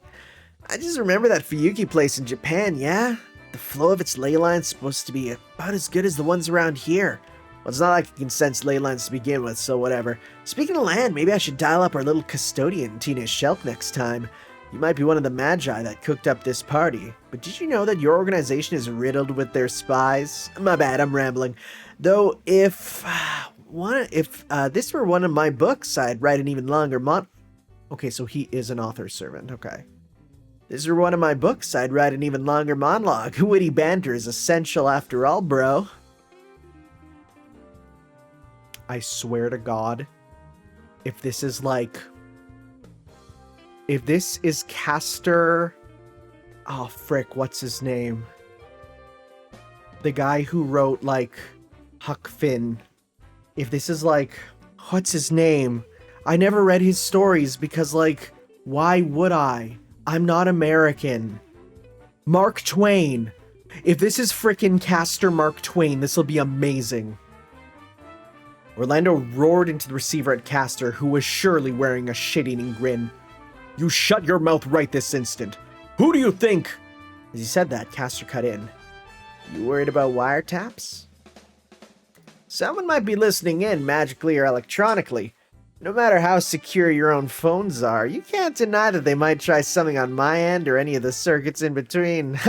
I just remember that Fuyuki place in Japan, yeah? The flow of its ley lines is supposed to be about as good as the ones around here. Well, it's not like you can sense ley lines to begin with, so whatever. Speaking of land, maybe I should dial up our little custodian, Tina Shelp, next time. You might be one of the magi that cooked up this party. But did you know that your organization is riddled with their spies? My bad, I'm rambling. Though, if this were one of my books, I'd write an even longer Okay, so he is an author servant, okay. This were one of my books, I'd write an even longer monologue. Witty banter is essential after all, bro. I swear to God, if this is Castor... Oh, frick, what's his name? The guy who wrote, Huck Finn. If this is what's his name? I never read his stories because, why would I? I'm not American. Mark Twain. If this is frickin' Castor Mark Twain, this will be amazing. Orlando roared into the receiver at Castor, who was surely wearing a shit-eating grin. You shut your mouth right this instant. Who do you think? As he said that, Castor cut in. You worried about wiretaps? Someone might be listening in magically or electronically. No matter how secure your own phones are, you can't deny that they might try something on my end or any of the circuits in between.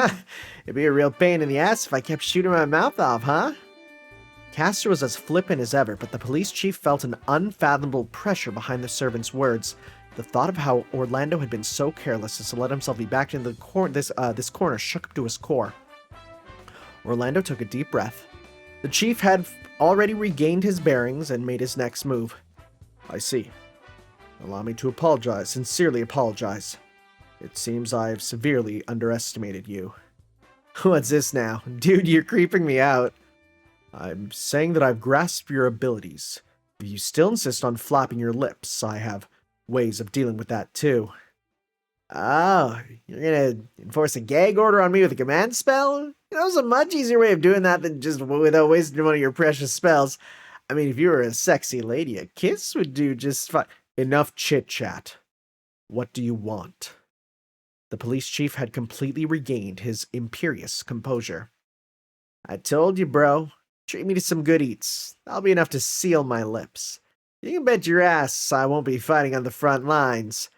It'd be a real pain in the ass if I kept shooting my mouth off, huh? Castor was as flippant as ever, but the police chief felt an unfathomable pressure behind the servant's words. The thought of how Orlando had been so careless as to let himself be backed into this corner shook him to his core. Orlando took a deep breath. The chief had already regained his bearings and made his next move. I see. Allow me to apologize, sincerely apologize. It seems I have severely underestimated you. What's this now? Dude, you're creeping me out. I'm saying that I've grasped your abilities. If you still insist on flapping your lips, I have ways of dealing with that too. Oh, you're gonna enforce a gag order on me with a command spell? You know, there's a much easier way of doing that than just without wasting one of your precious spells. I mean, if you were a sexy lady, a kiss would do just fine. Enough chit-chat. What do you want? The police chief had completely regained his imperious composure. I told you, bro. Treat me to some good eats. That'll be enough to seal my lips. You can bet your ass I won't be fighting on the front lines.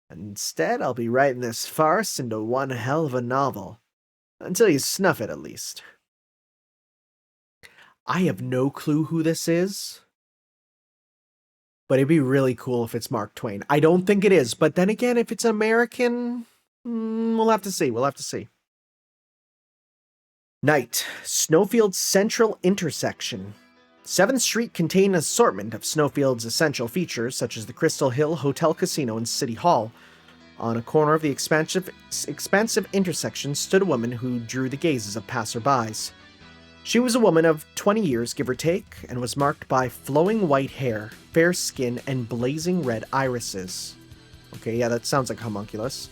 Instead, I'll be writing this farce into one hell of a novel. Until you snuff it, at least. I have no clue who this is. But it'd be really cool if it's Mark Twain. I don't think it is, but then again, if it's American, we'll have to see. We'll have to see. Night. Snowfield's central intersection. 7th Street contained an assortment of Snowfield's essential features, such as the Crystal Hill Hotel Casino and City Hall. On a corner of the expansive intersection stood a woman who drew the gazes of passerbys. She was a woman of 20 years, give or take, and was marked by flowing white hair, fair skin, and blazing red irises. Okay, yeah, that sounds like homunculus.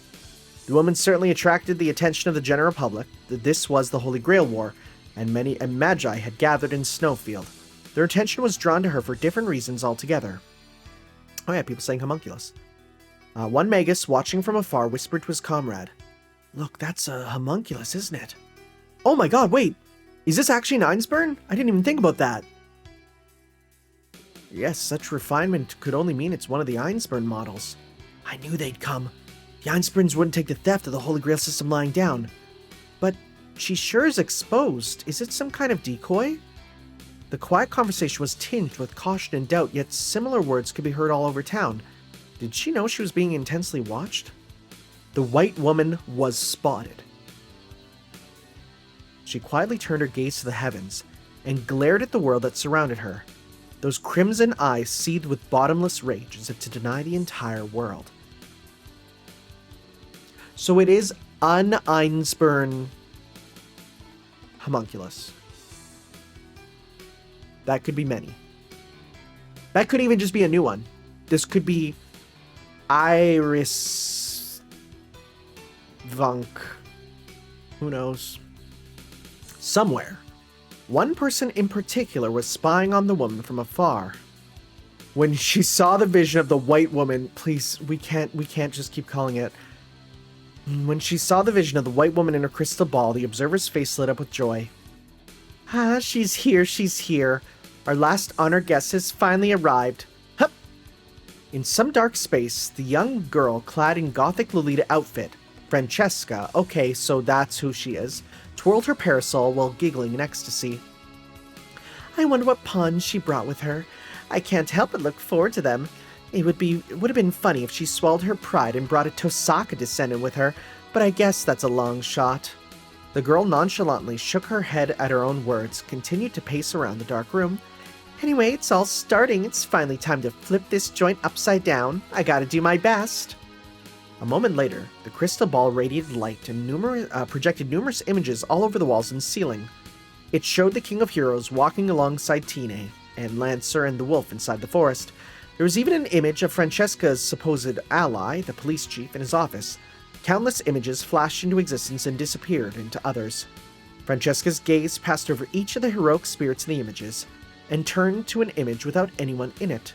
The woman certainly attracted the attention of the general public. This was the Holy Grail War, and many magi had gathered in Snowfield. Their attention was drawn to her for different reasons altogether. Oh yeah, people saying homunculus. One magus, watching from afar, whispered to his comrade, "Look, that's a homunculus, isn't it?" "Oh my god, wait! Is this actually an Einsburn? I didn't even think about that." Yes, such refinement could only mean it's one of the Einsburn models. I knew they'd come. The Einsburns wouldn't take the theft of the Holy Grail system lying down. But she sure is exposed. Is it some kind of decoy? The quiet conversation was tinged with caution and doubt, yet similar words could be heard all over town. Did she know she was being intensely watched? The white woman was spotted. She quietly turned her gaze to the heavens and glared at the world that surrounded her. Those crimson eyes seethed with bottomless rage as if to deny the entire world. So it is an Einsburn homunculus. That could be many. That could even just be a new one. This could be Iris Vunk. Who knows? Somewhere, one person in particular was spying on the woman from afar. When she saw the vision of the white woman, please, we can't just keep calling it. When she saw the vision of the white woman in her crystal ball, the observer's face lit up with joy. Ah, she's here. Our last honored guest has finally arrived. Hup! In some dark space, the young girl clad in gothic Lolita outfit, Francesca, okay, so that's who she is, twirled her parasol while giggling in ecstasy. I wonder what puns she brought with her. I can't help but look forward to them. It would have been funny if she swallowed her pride and brought a Tosaka descendant with her, but I guess that's a long shot. The girl nonchalantly shook her head at her own words, continued to pace around the dark room. Anyway, it's all starting. It's finally time to flip this joint upside down. I gotta do my best. A moment later, the crystal ball radiated light and projected numerous images all over the walls and ceiling. It showed the King of Heroes walking alongside Tine, and Lancer and the wolf inside the forest. There was even an image of Francesca's supposed ally, the police chief, in his office. Countless images flashed into existence and disappeared into others. Francesca's gaze passed over each of the heroic spirits in the images, and turned to an image without anyone in it.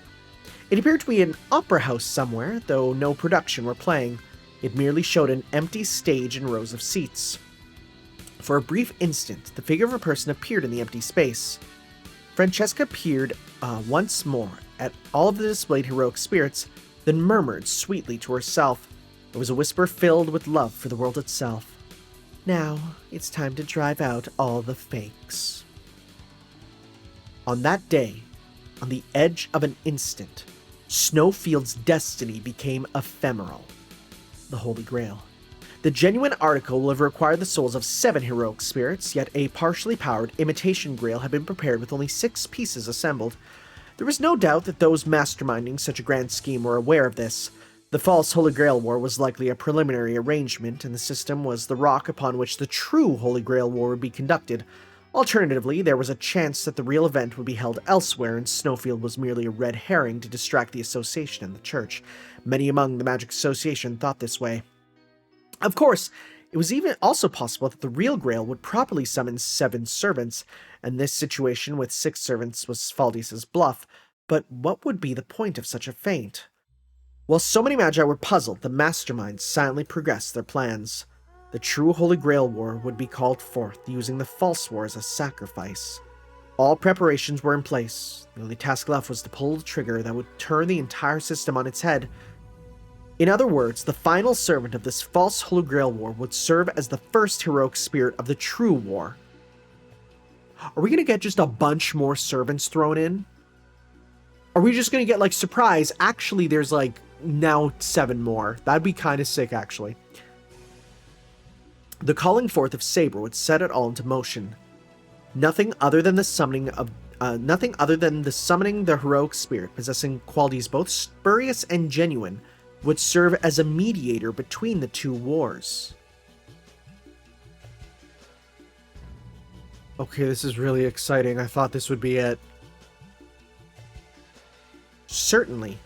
It appeared to be an opera house somewhere, though no production were playing. It merely showed an empty stage and rows of seats. For a brief instant, the figure of a person appeared in the empty space. Francesca peered once more at all of the displayed heroic spirits, then murmured sweetly to herself. It was a whisper filled with love for the world itself. Now, it's time to drive out all the fakes. On that day, on the edge of an instant, Snowfield's destiny became ephemeral. The Holy Grail. The genuine article will have required the souls of 7 heroic spirits, yet a partially powered imitation grail had been prepared with only 6 pieces assembled. There was no doubt that those masterminding such a grand scheme were aware of this. The false Holy Grail War was likely a preliminary arrangement, and the system was the rock upon which the true Holy Grail War would be conducted. Alternatively, there was a chance that the real event would be held elsewhere, and Snowfield was merely a red herring to distract the association and the church. Many among the Magic Association thought this way. Of course, it was even also possible that the real Grail would properly summon 7 servants, and this situation with 6 servants was Faldius's bluff. But what would be the point of such a feint? While so many Magi were puzzled, the masterminds silently progressed their plans. The true Holy Grail War would be called forth, using the false war as a sacrifice. All preparations were in place. The only task left was to pull the trigger that would turn the entire system on its head. In other words, the final servant of this false Holy Grail War would serve as the first heroic spirit of the true war. Are we going to get just a bunch more servants thrown in? Are we just going to get, like, surprise, actually there's, like, now 7 more? That'd be kind of sick, actually. The calling forth of Saber would set it all into motion. Nothing other than the summoning the heroic spirit, possessing qualities both spurious and genuine, would serve as a mediator between the two wars. Okay, this is really exciting. I thought this would be it. Certainly,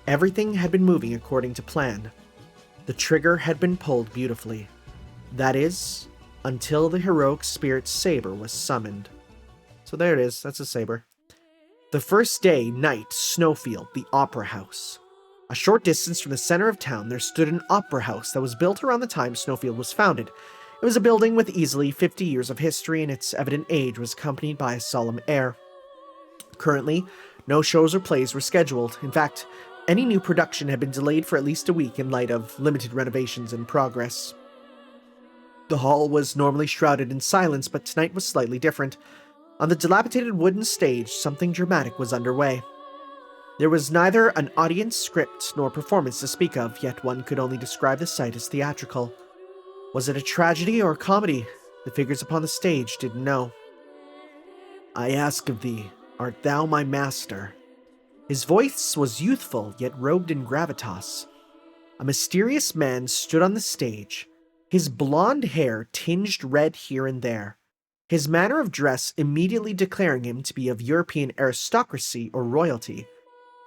everything had been moving according to plan. The trigger had been pulled beautifully. That is, until the heroic spirit Saber was summoned. So there it is, that's a saber. The first day, night, Snowfield, the Opera House. A short distance from the center of town, there stood an opera house that was built around the time Snowfield was founded. It was a building with easily 50 years of history, and its evident age was accompanied by a solemn air. Currently, no shows or plays were scheduled. In fact, any new production had been delayed for at least a week in light of limited renovations in progress. The hall was normally shrouded in silence, but tonight was slightly different. On the dilapidated wooden stage, something dramatic was underway. There was neither an audience script nor performance to speak of, yet one could only describe the sight as theatrical. Was it a tragedy or a comedy? The figures upon the stage didn't know. I ask of thee, art thou my master? His voice was youthful, yet robed in gravitas. A mysterious man stood on the stage, his blonde hair tinged red here and there, his manner of dress immediately declaring him to be of European aristocracy or royalty.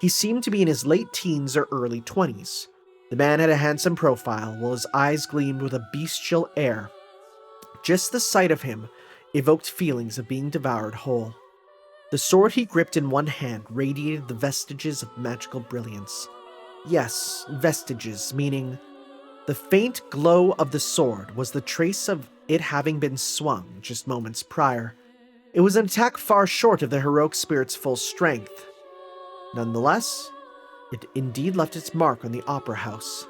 He seemed to be in his late teens or early 20s. The man had a handsome profile, while his eyes gleamed with a bestial air. Just the sight of him evoked feelings of being devoured whole. The sword he gripped in one hand radiated the vestiges of magical brilliance. Yes, vestiges, meaning the faint glow of the sword was the trace of it having been swung just moments prior. It was an attack far short of the heroic spirit's full strength. Nonetheless, it indeed left its mark on the opera house.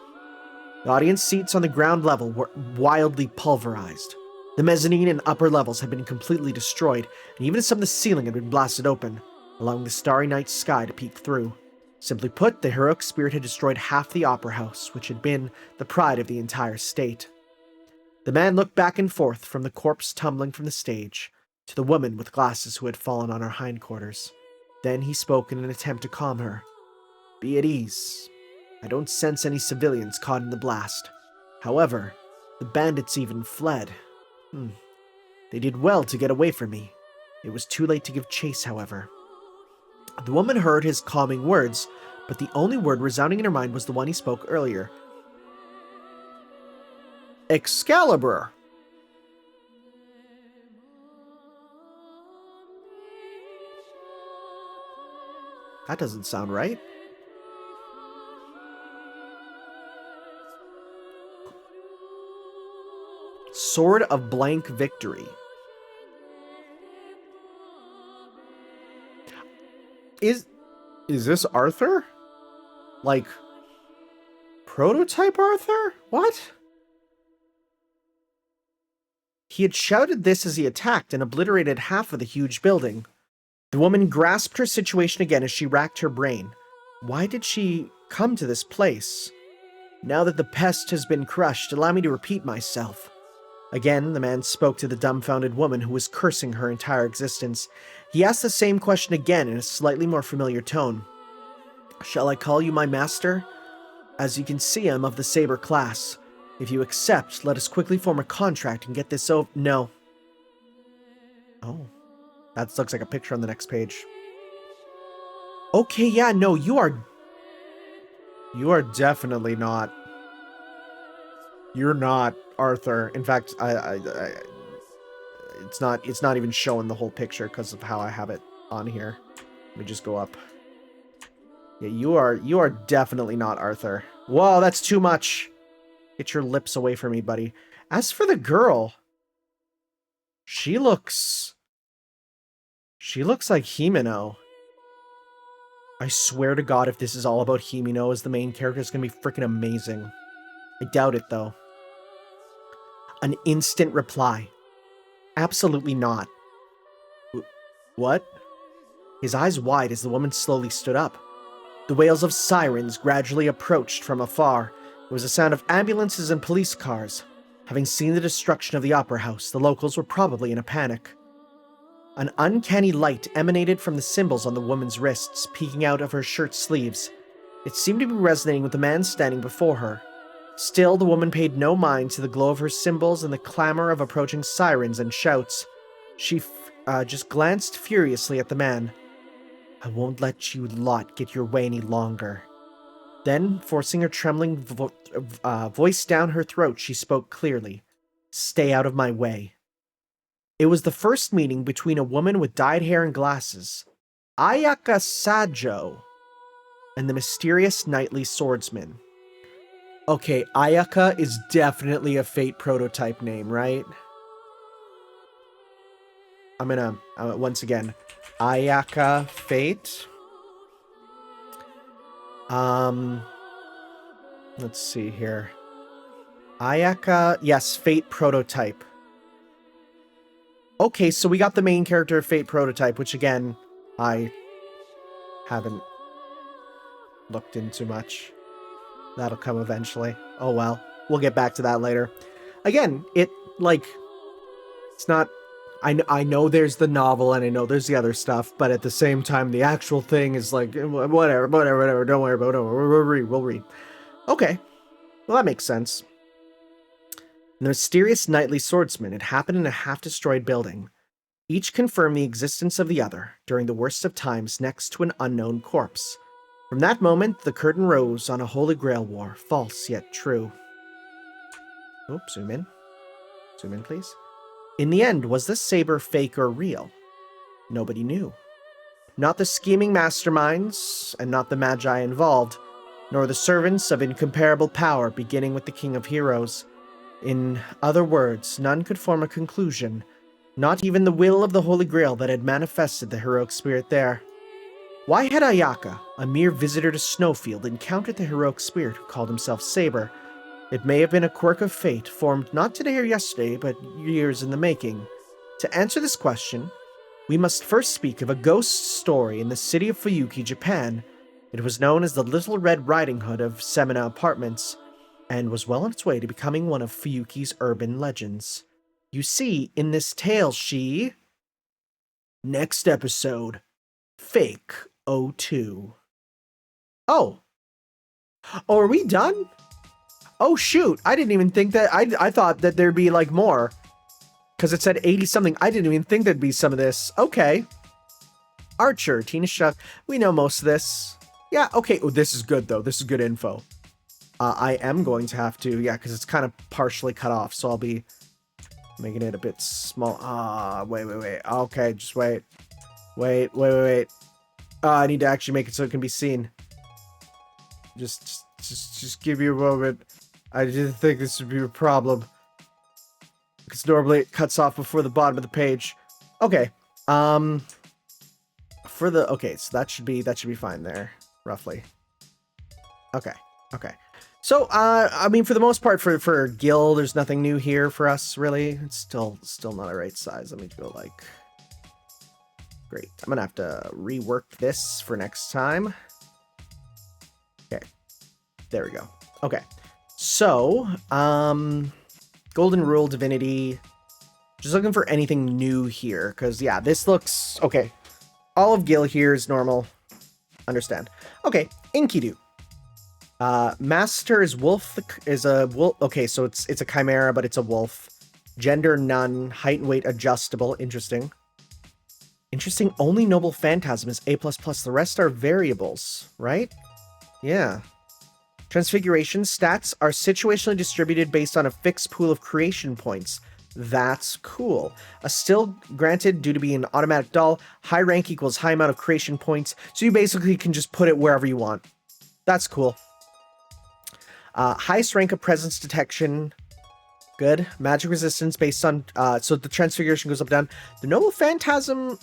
The audience seats on the ground level were wildly pulverized. The mezzanine and upper levels had been completely destroyed, and even some of the ceiling had been blasted open, allowing the starry night sky to peek through. Simply put, the heroic spirit had destroyed half the opera house, which had been the pride of the entire state. The man looked back and forth from the corpse tumbling from the stage to the woman with glasses who had fallen on her hindquarters. Then he spoke in an attempt to calm her. Be at ease. I don't sense any civilians caught in the blast. However, the bandits even fled. They did well to get away from me. It was too late to give chase, however. The woman heard his calming words, but the only word resounding in her mind was the one he spoke earlier. Excalibur! That doesn't sound right. Sword of Blank Victory. Is this Arthur? Like, prototype Arthur? What? He had shouted this as he attacked and obliterated half of the huge building. The woman grasped her situation again as she racked her brain. Why did she come to this place? Now that the pest has been crushed, allow me to repeat myself. Again, the man spoke to the dumbfounded woman who was cursing her entire existence. He asked the same question again in a slightly more familiar tone. Shall I call you my master? As you can see, I'm of the Saber class. If you accept, let us quickly form a contract and get this over. No. Oh. That looks like a picture on the next page. Okay, yeah, no, you are definitely not. You're not Arthur. In fact, it's not even showing the whole picture because of how I have it on here. Let me just go up. Yeah, you are definitely not Arthur. Whoa, that's too much. Get your lips away from me, buddy. As for the girl, she looks like Himeno. I swear to God, if this is all about Himeno as the main character, it's gonna be freaking amazing. I doubt it, though. An instant reply. Absolutely not. What? His eyes wide as the woman slowly stood up. The wails of sirens gradually approached from afar. It was a sound of ambulances and police cars. Having seen the destruction of the opera house, the locals were probably in a panic. An uncanny light emanated from the symbols on the woman's wrists, peeking out of her shirt sleeves. It seemed to be resonating with the man standing before her. Still, the woman paid no mind to the glow of her symbols and the clamor of approaching sirens and shouts. She just glanced furiously at the man. I won't let you lot get your way any longer. Then, forcing her trembling voice down her throat, she spoke clearly. Stay out of my way. It was the first meeting between a woman with dyed hair and glasses, Ayaka Sajo, and the mysterious knightly swordsman. Okay, Ayaka is definitely a Fate prototype name, right? I'm gonna, once again, Ayaka Fate. Let's see here. Ayaka, yes, Fate prototype. Okay, so we got the main character of Fate prototype, which again, I haven't looked into much. That'll come eventually. Oh well, we'll get back to that later. Again, it's not... I know there's the novel and I know there's the other stuff, but at the same time, the actual thing is like, whatever, don't worry about it, we'll read. Okay, well that makes sense. The mysterious knightly swordsman had happened in a half-destroyed building. Each confirmed the existence of the other, during the worst of times next to an unknown corpse. From that moment, the curtain rose on a Holy Grail war, false yet true. Oops, zoom in. Zoom in, please. In the end, was the saber fake or real? Nobody knew. Not the scheming masterminds, and not the magi involved, nor the servants of incomparable power, beginning with the King of Heroes. In other words, none could form a conclusion, not even the will of the Holy Grail that had manifested the heroic spirit there. Why had Ayaka, a mere visitor to Snowfield, encountered the heroic spirit who called himself Saber? It may have been a quirk of fate, formed not today or yesterday, but years in the making. To answer this question, we must first speak of a ghost story in the city of Fuyuki, Japan. It was known as the Little Red Riding Hood of Semina Apartments, and was well on its way to becoming one of Fuyuki's urban legends. You see, in this tale she... Next episode, Fake 02. Oh, are we done? Oh shoot, I didn't even think that, I thought that there'd be like more. Because it said 80 something, I didn't even think there'd be some of this. Okay. Archer, Tina Shuck, we know most of this. Yeah, okay, oh this is good though, this is good info. I am going to have to, yeah, because it's kind of partially cut off, so I'll be making it a bit small. Wait. Okay, just wait. Wait. I need to actually make it so it can be seen. Just give you a moment. I didn't think this would be a problem. Because normally it cuts off before the bottom of the page. Okay. Okay, so that should be fine there, roughly. Okay. So, I mean, for the most part, for Gil, there's nothing new here for us, really. It's still not a right size. Let me go, like... Great. I'm gonna have to rework this for next time. Okay. There we go. Okay. So, Golden Rule, Divinity. Just looking for anything new here, because, yeah, this looks... Okay. All of Gil here is normal. Understand. Okay, Enkidu. Master is wolf, is a wolf. Okay, so it's a chimera, but it's a wolf. Gender, none. Height and weight, adjustable. Interesting. Interesting. Only noble phantasm is A++. The rest are variables, right? Yeah. Transfiguration stats are situationally distributed based on a fixed pool of creation points. That's cool. A still granted due to being an automatic doll. High rank equals high amount of creation points. So you basically can just put it wherever you want. That's cool. Highest rank of presence detection. Good. Magic resistance based on... so the transfiguration goes up and down. The noble phantasm...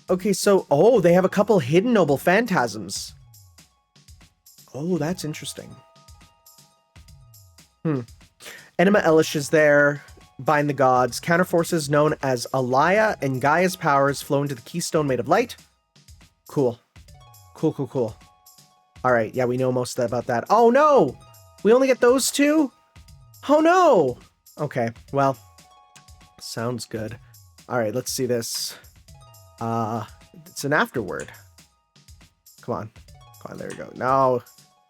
Okay, so... Oh, they have a couple hidden noble phantasms. Oh, that's interesting. Enema Elish is there. Bind the gods. Counterforces known as Alaya and Gaia's powers flow into the keystone made of light. Cool. Cool. Alright, yeah, we know most about that. Oh, no! We only get those two? Oh, no! Okay, well, sounds good. Alright, let's see this. It's an afterword. Come on, there we go. No.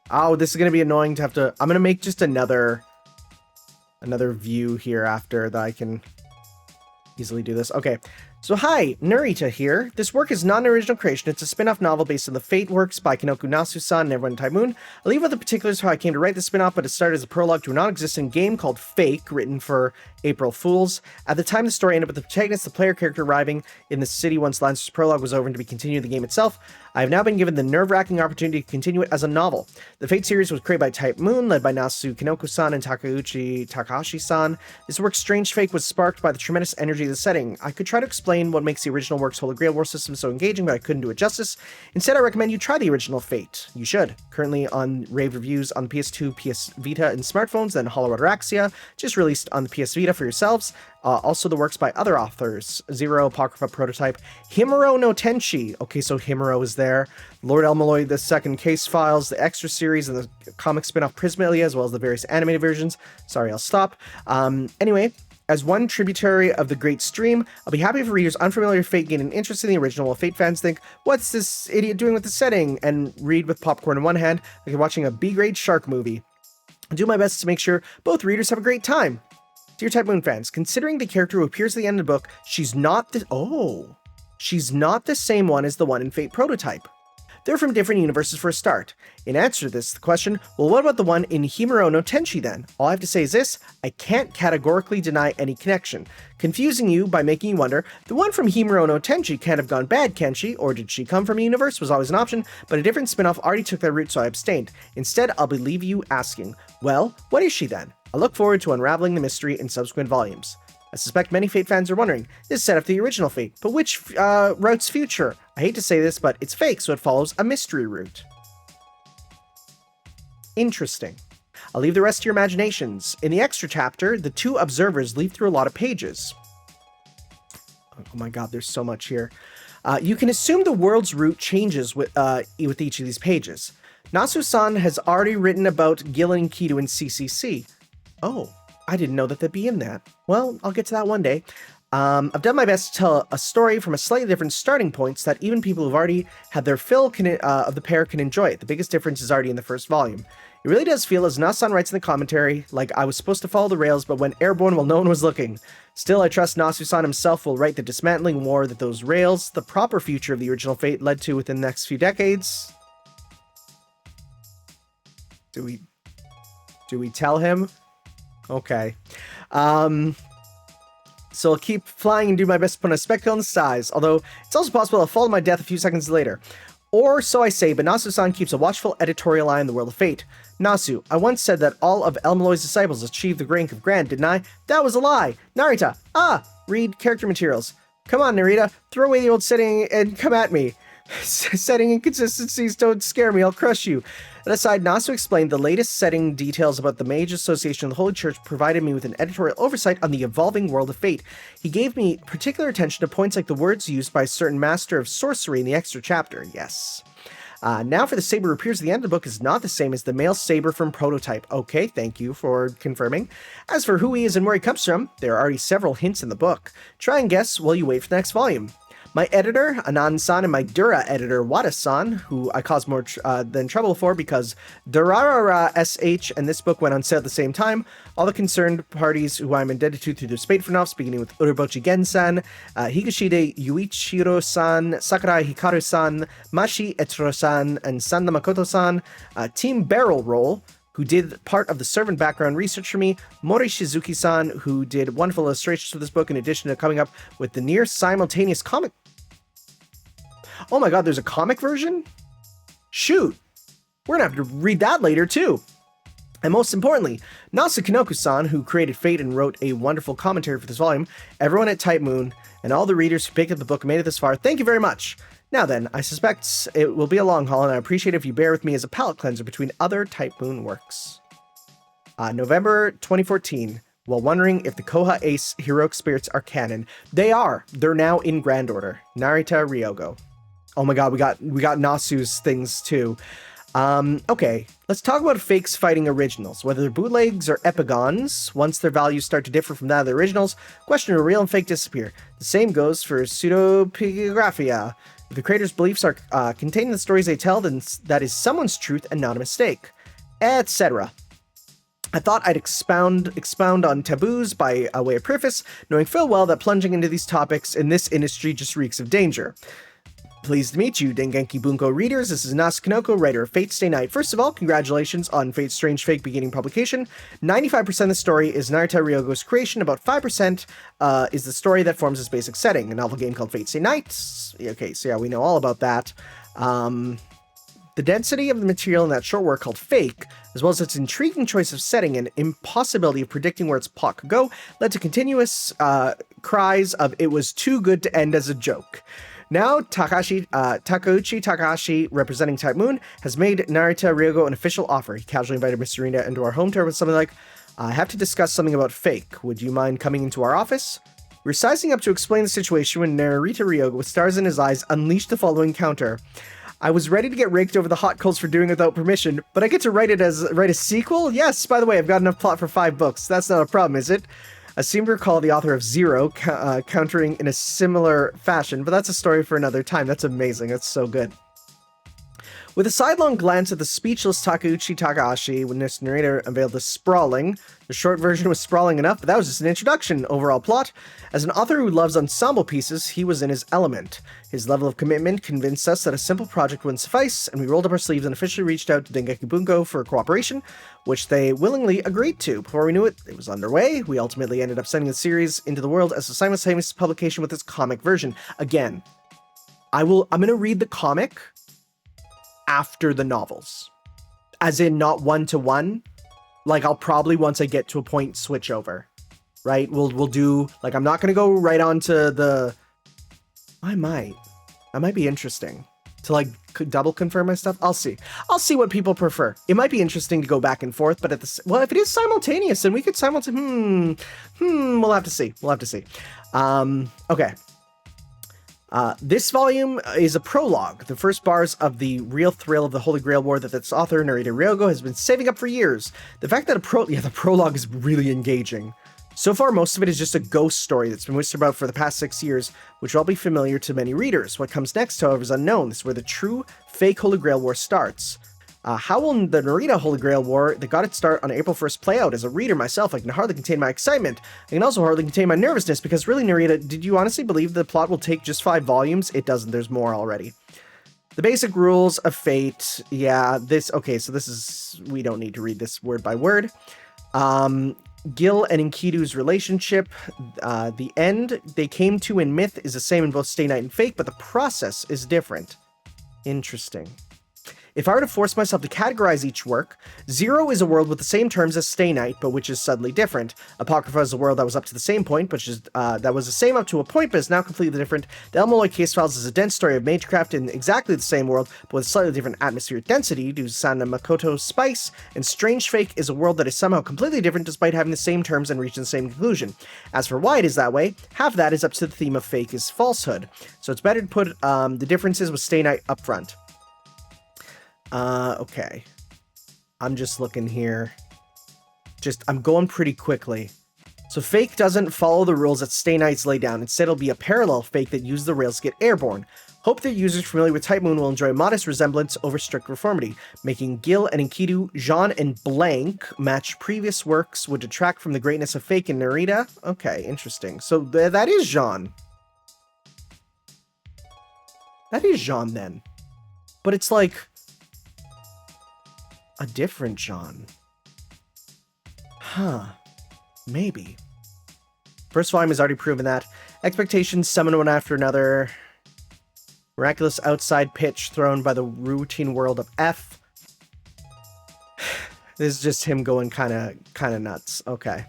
Oh, this is going to be annoying to have to... I'm going to make just another view here after that I can easily do this. Okay, so hi, Narita here. This work is not an original creation. It's a spin-off novel based on the Fate works by Kinoku Nasu-san and Everyone Type Moon. I'll leave out the particulars of how I came to write the spin-off, but it started as a prologue to a non-existent game called Fake, written for April Fools. At the time, the story ended with the protagonist, the player character, arriving in the city once Lancer's prologue was over and to be continued the game itself. I have now been given the nerve-wracking opportunity to continue it as a novel. The Fate series was created by Type Moon, led by Nasu Kinoko-san and Takeuchi Takahashi-san. This work's strange fate was sparked by the tremendous energy of the setting. I could try to explain what makes the original work's Holy Grail war system so engaging, but I couldn't do it justice. Instead, I recommend you try the original Fate. You should. Currently on rave reviews on the PS2, PS Vita, and smartphones, then Hollow Ataraxia, just released on the PS Vita for yourselves. Also the works by other authors, Zero, Apocrypha, Prototype, Himuro no Tenchi. Okay, so Himuro is there. Lord Elmaloy, the second Case Files, the Extra series, and the comic spin-off Prismalia, as well as the various animated versions. Sorry, I'll stop. Anyway, as one tributary of the great stream, I'll be happy for readers unfamiliar with Fate gain an interest in the original, while Fate fans think, what's this idiot doing with the setting? And read with popcorn in one hand, like you're watching a B-grade shark movie. I'll do my best to make sure both readers have a great time. Dear Type Moon fans, considering the character who appears at the end of the book, she's not the same one as the one in Fate Prototype. They're from different universes for a start. In answer to this question, well, what about the one in Himuro no Tenchi then? All I have to say is this, I can't categorically deny any connection. Confusing you by making you wonder, the one from Himuro no Tenchi can't have gone bad, can she? Or did she come from a universe? Was always an option, but a different spin-off already took that route, so I abstained. Instead, I'll leave you asking, well, what is she then? I look forward to unraveling the mystery in subsequent volumes. I suspect many Fate fans are wondering, this is set up the original Fate, but which route's future? I hate to say this, but it's fake, so it follows a mystery route. Interesting. I'll leave the rest to your imaginations. In the extra chapter, the two observers leaf through a lot of pages. Oh my god, there's so much here. You can assume the world's route changes with each of these pages. Nasu-san has already written about Gil and Kido in CCC. Oh, I didn't know that they'd be in that. Well, I'll get to that one day. I've done my best to tell a story from a slightly different starting point so that even people who've already had their fill of the pair can enjoy it. The biggest difference is already in the first volume. It really does feel, as Nasu-san writes in the commentary, like I was supposed to follow the rails but went airborne while no one was looking. Still, I trust Nasu-san himself will write the dismantling war that those rails, the proper future of the original Fate, led to within the next few decades. Do we tell him? Okay. So I'll keep flying and do my best to put a spectacle in the skies, although it's also possible I'll fall to my death a few seconds later. Or so I say, but Nasu-san keeps a watchful editorial eye on the world of Fate. Nasu, I once said that all of Elmaloy's disciples achieved the rank of Grand, didn't I? That was a lie! Narita! Read character materials. Come on, Narita, throw away the old setting and come at me. Setting inconsistencies don't scare me, I'll crush you. That aside, Nasu explained the latest setting details about the Mage Association of the Holy Church provided me with an editorial oversight on the evolving world of Fate. He gave me particular attention to points like the words used by a certain master of sorcery in the extra chapter. Yes. Now for the saber who appears at the end of the book is not the same as the male saber from Prototype. Okay, thank you for confirming. As for who he is and where he comes from, there are already several hints in the book. Try and guess while you wait for the next volume. My editor, Anan-san, and my Dura editor, Wada-san, who I caused more than trouble for because Durarara SH and this book went on sale at the same time. All the concerned parties who I'm indebted to through their spade for novels, beginning with Urobochi Gen-san, Higashide Yuichiro-san, Sakurai Hikaru-san, Mashi Etro-san, and Sanda Makoto-san. Team Barrel Roll, who did part of the servant background research for me, Mori Shizuki-san, who did wonderful illustrations for this book, in addition to coming up with the near simultaneous comic. Oh my god, there's a comic version? Shoot! We're gonna have to read that later, too. And most importantly, Nasa Kinoku-san, who created Fate and wrote a wonderful commentary for this volume, everyone at Type Moon, and all the readers who picked up the book and made it this far, thank you very much! Now then, I suspect it will be a long haul, and I appreciate if you bear with me as a palate cleanser between other Type Moon works. November 2014, while wondering if the Koha Ace heroic spirits are canon. They are! They're now in grand order. Narita Ryogo. Oh my god, we got Nasu's things too. Okay, let's talk about fakes fighting originals. Whether they're bootlegs or epigons, once their values start to differ from that of the originals, question of real and fake disappear. The same goes for pseudopigraphia. If the creator's beliefs are contained in the stories they tell, then that is someone's truth and not a mistake, etc. I thought I'd expound on taboos by way of preface, knowing full well that plunging into these topics in this industry just reeks of danger. Pleased to meet you, Dengenki Bunko readers. This is Nasa Kanoko, writer of Fate Stay Night. First of all, congratulations on Fate's Strange Fake beginning publication. 95% of the story is Narita Ryogo's creation. About 5% is the story that forms its basic setting. A novel game called Fate Stay Night. Okay, so yeah, we know all about that. The density of the material in that short work called Fake, as well as its intriguing choice of setting and impossibility of predicting where its plot could go, led to continuous cries of "it was too good to end as a joke." Now, Takeuchi Takahashi, representing Type Moon, has made Narita Ryogo an official offer. He casually invited Miss Serena into our home tour with something like, I have to discuss something about Fake. Would you mind coming into our office? We were sizing up to explain the situation when Narita Ryogo, with stars in his eyes, unleashed the following counter. I was ready to get raked over the hot coals for doing it without permission, but I get to write a sequel? Yes, by the way, I've got enough plot for 5 books. That's not a problem, is it? I seem to recall the author of Zero countering in a similar fashion, but that's a story for another time. That's amazing. That's so good. With a sidelong glance at the speechless Takeuchi Takahashi, when this narrator unveiled the sprawling, the short version was sprawling enough, but that was just an introduction. Overall plot: as an author who loves ensemble pieces, he was in his element. His level of commitment convinced us that a simple project wouldn't suffice, and we rolled up our sleeves and officially reached out to Dengeki Bunko for cooperation, which they willingly agreed to. Before we knew it, it was underway. We ultimately ended up sending the series into the world as a simultaneous publication with its comic version. Again, I'm going to read the comic after the novels, as in not 1-to-1. Like, I'll probably, once I get to a point, switch over, right? We'll do, like, I'm not gonna go right on to the, that might be interesting to, like, double confirm my stuff. I'll see what people prefer. It might be interesting to go back and forth, but well, if it is simultaneous, then we could we'll have to see. Okay. This volume is a prologue, the first bars of the real thrill of the Holy Grail War that its author, Narita Ryogo, has been saving up for years. The fact that the prologue is really engaging. So far, most of it is just a ghost story that's been whispered about for the past 6 years, which will all be familiar to many readers. What comes next, however, is unknown. This is where the true, fake Holy Grail War starts. How will the Narita Holy Grail War that got its start on April 1st play out? As a reader myself, I can hardly contain my excitement. I can also hardly contain my nervousness, because really, Narita, did you honestly believe the plot will take just 5 volumes? It doesn't. There's more already. The basic rules of Fate. Yeah, okay, so this is... we don't need to read this word by word. Gil and Enkidu's relationship. The end they came to in myth is the same in both Stay Night and Fate, but the process is different. Interesting. If I were to force myself to categorize each work, Zero is a world with the same terms as Stay Night, but which is subtly different. Apocrypha is a world that was up to the same point, that was the same up to a point, but is now completely different. The El Molloy Case Files is a dense story of Magecraft in exactly the same world, but with slightly different atmospheric density due to Sana Makoto's spice, and Strange Fake is a world that is somehow completely different despite having the same terms and reaching the same conclusion. As for why it is that way, half of that is up to the theme of fake is falsehood, so it's better to put the differences with Stay Night up front. Okay. I'm just looking here. I'm going pretty quickly. So fake doesn't follow the rules that Stay Nights lay down. Instead, it'll be a parallel fake that uses the rails to get airborne. Hope that users familiar with Type Moon will enjoy modest resemblance over strict conformity. Making Gil and Enkidu, Jean, and Blank match previous works would detract from the greatness of fake and Narita. Okay, interesting. So that is Jean. That is Jean then. But it's like a different Jean. Huh. Maybe. First volume has already proven that. Expectations summon one after another. Miraculous outside pitch thrown by the routine world of F. This is just him going kind of nuts. Okay.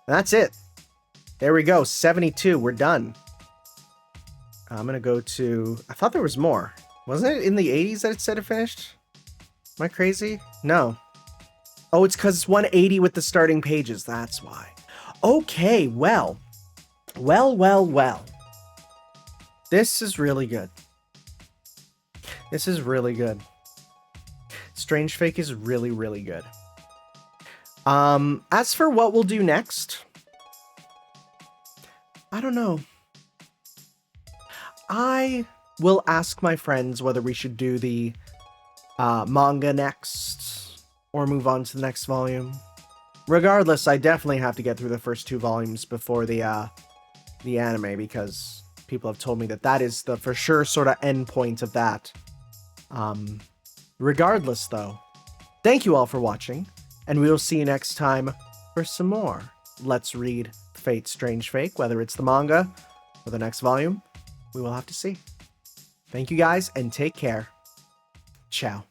That's it. There we go. 72. We're done. I'm going to go to... I thought there was more. Wasn't it in the 80s that it said it finished? Am I crazy? No. Oh, it's because it's 180 with the starting pages. That's why. Okay, well. Well. This is really good. This is really good. Strange Fake is really, really good. As for what we'll do next, I don't know. I will ask my friends whether we should do the manga next or move on to the next volume. Regardless, I definitely have to get through the first 2 volumes before the anime, because people have told me that that is the for sure sort of end point of that. Regardless, though, thank you all for watching, and we will see you next time for some more Let's Read Fate Strange Fake, whether it's the manga or the next volume. We will have to see. Thank you guys, and take care. Ciao.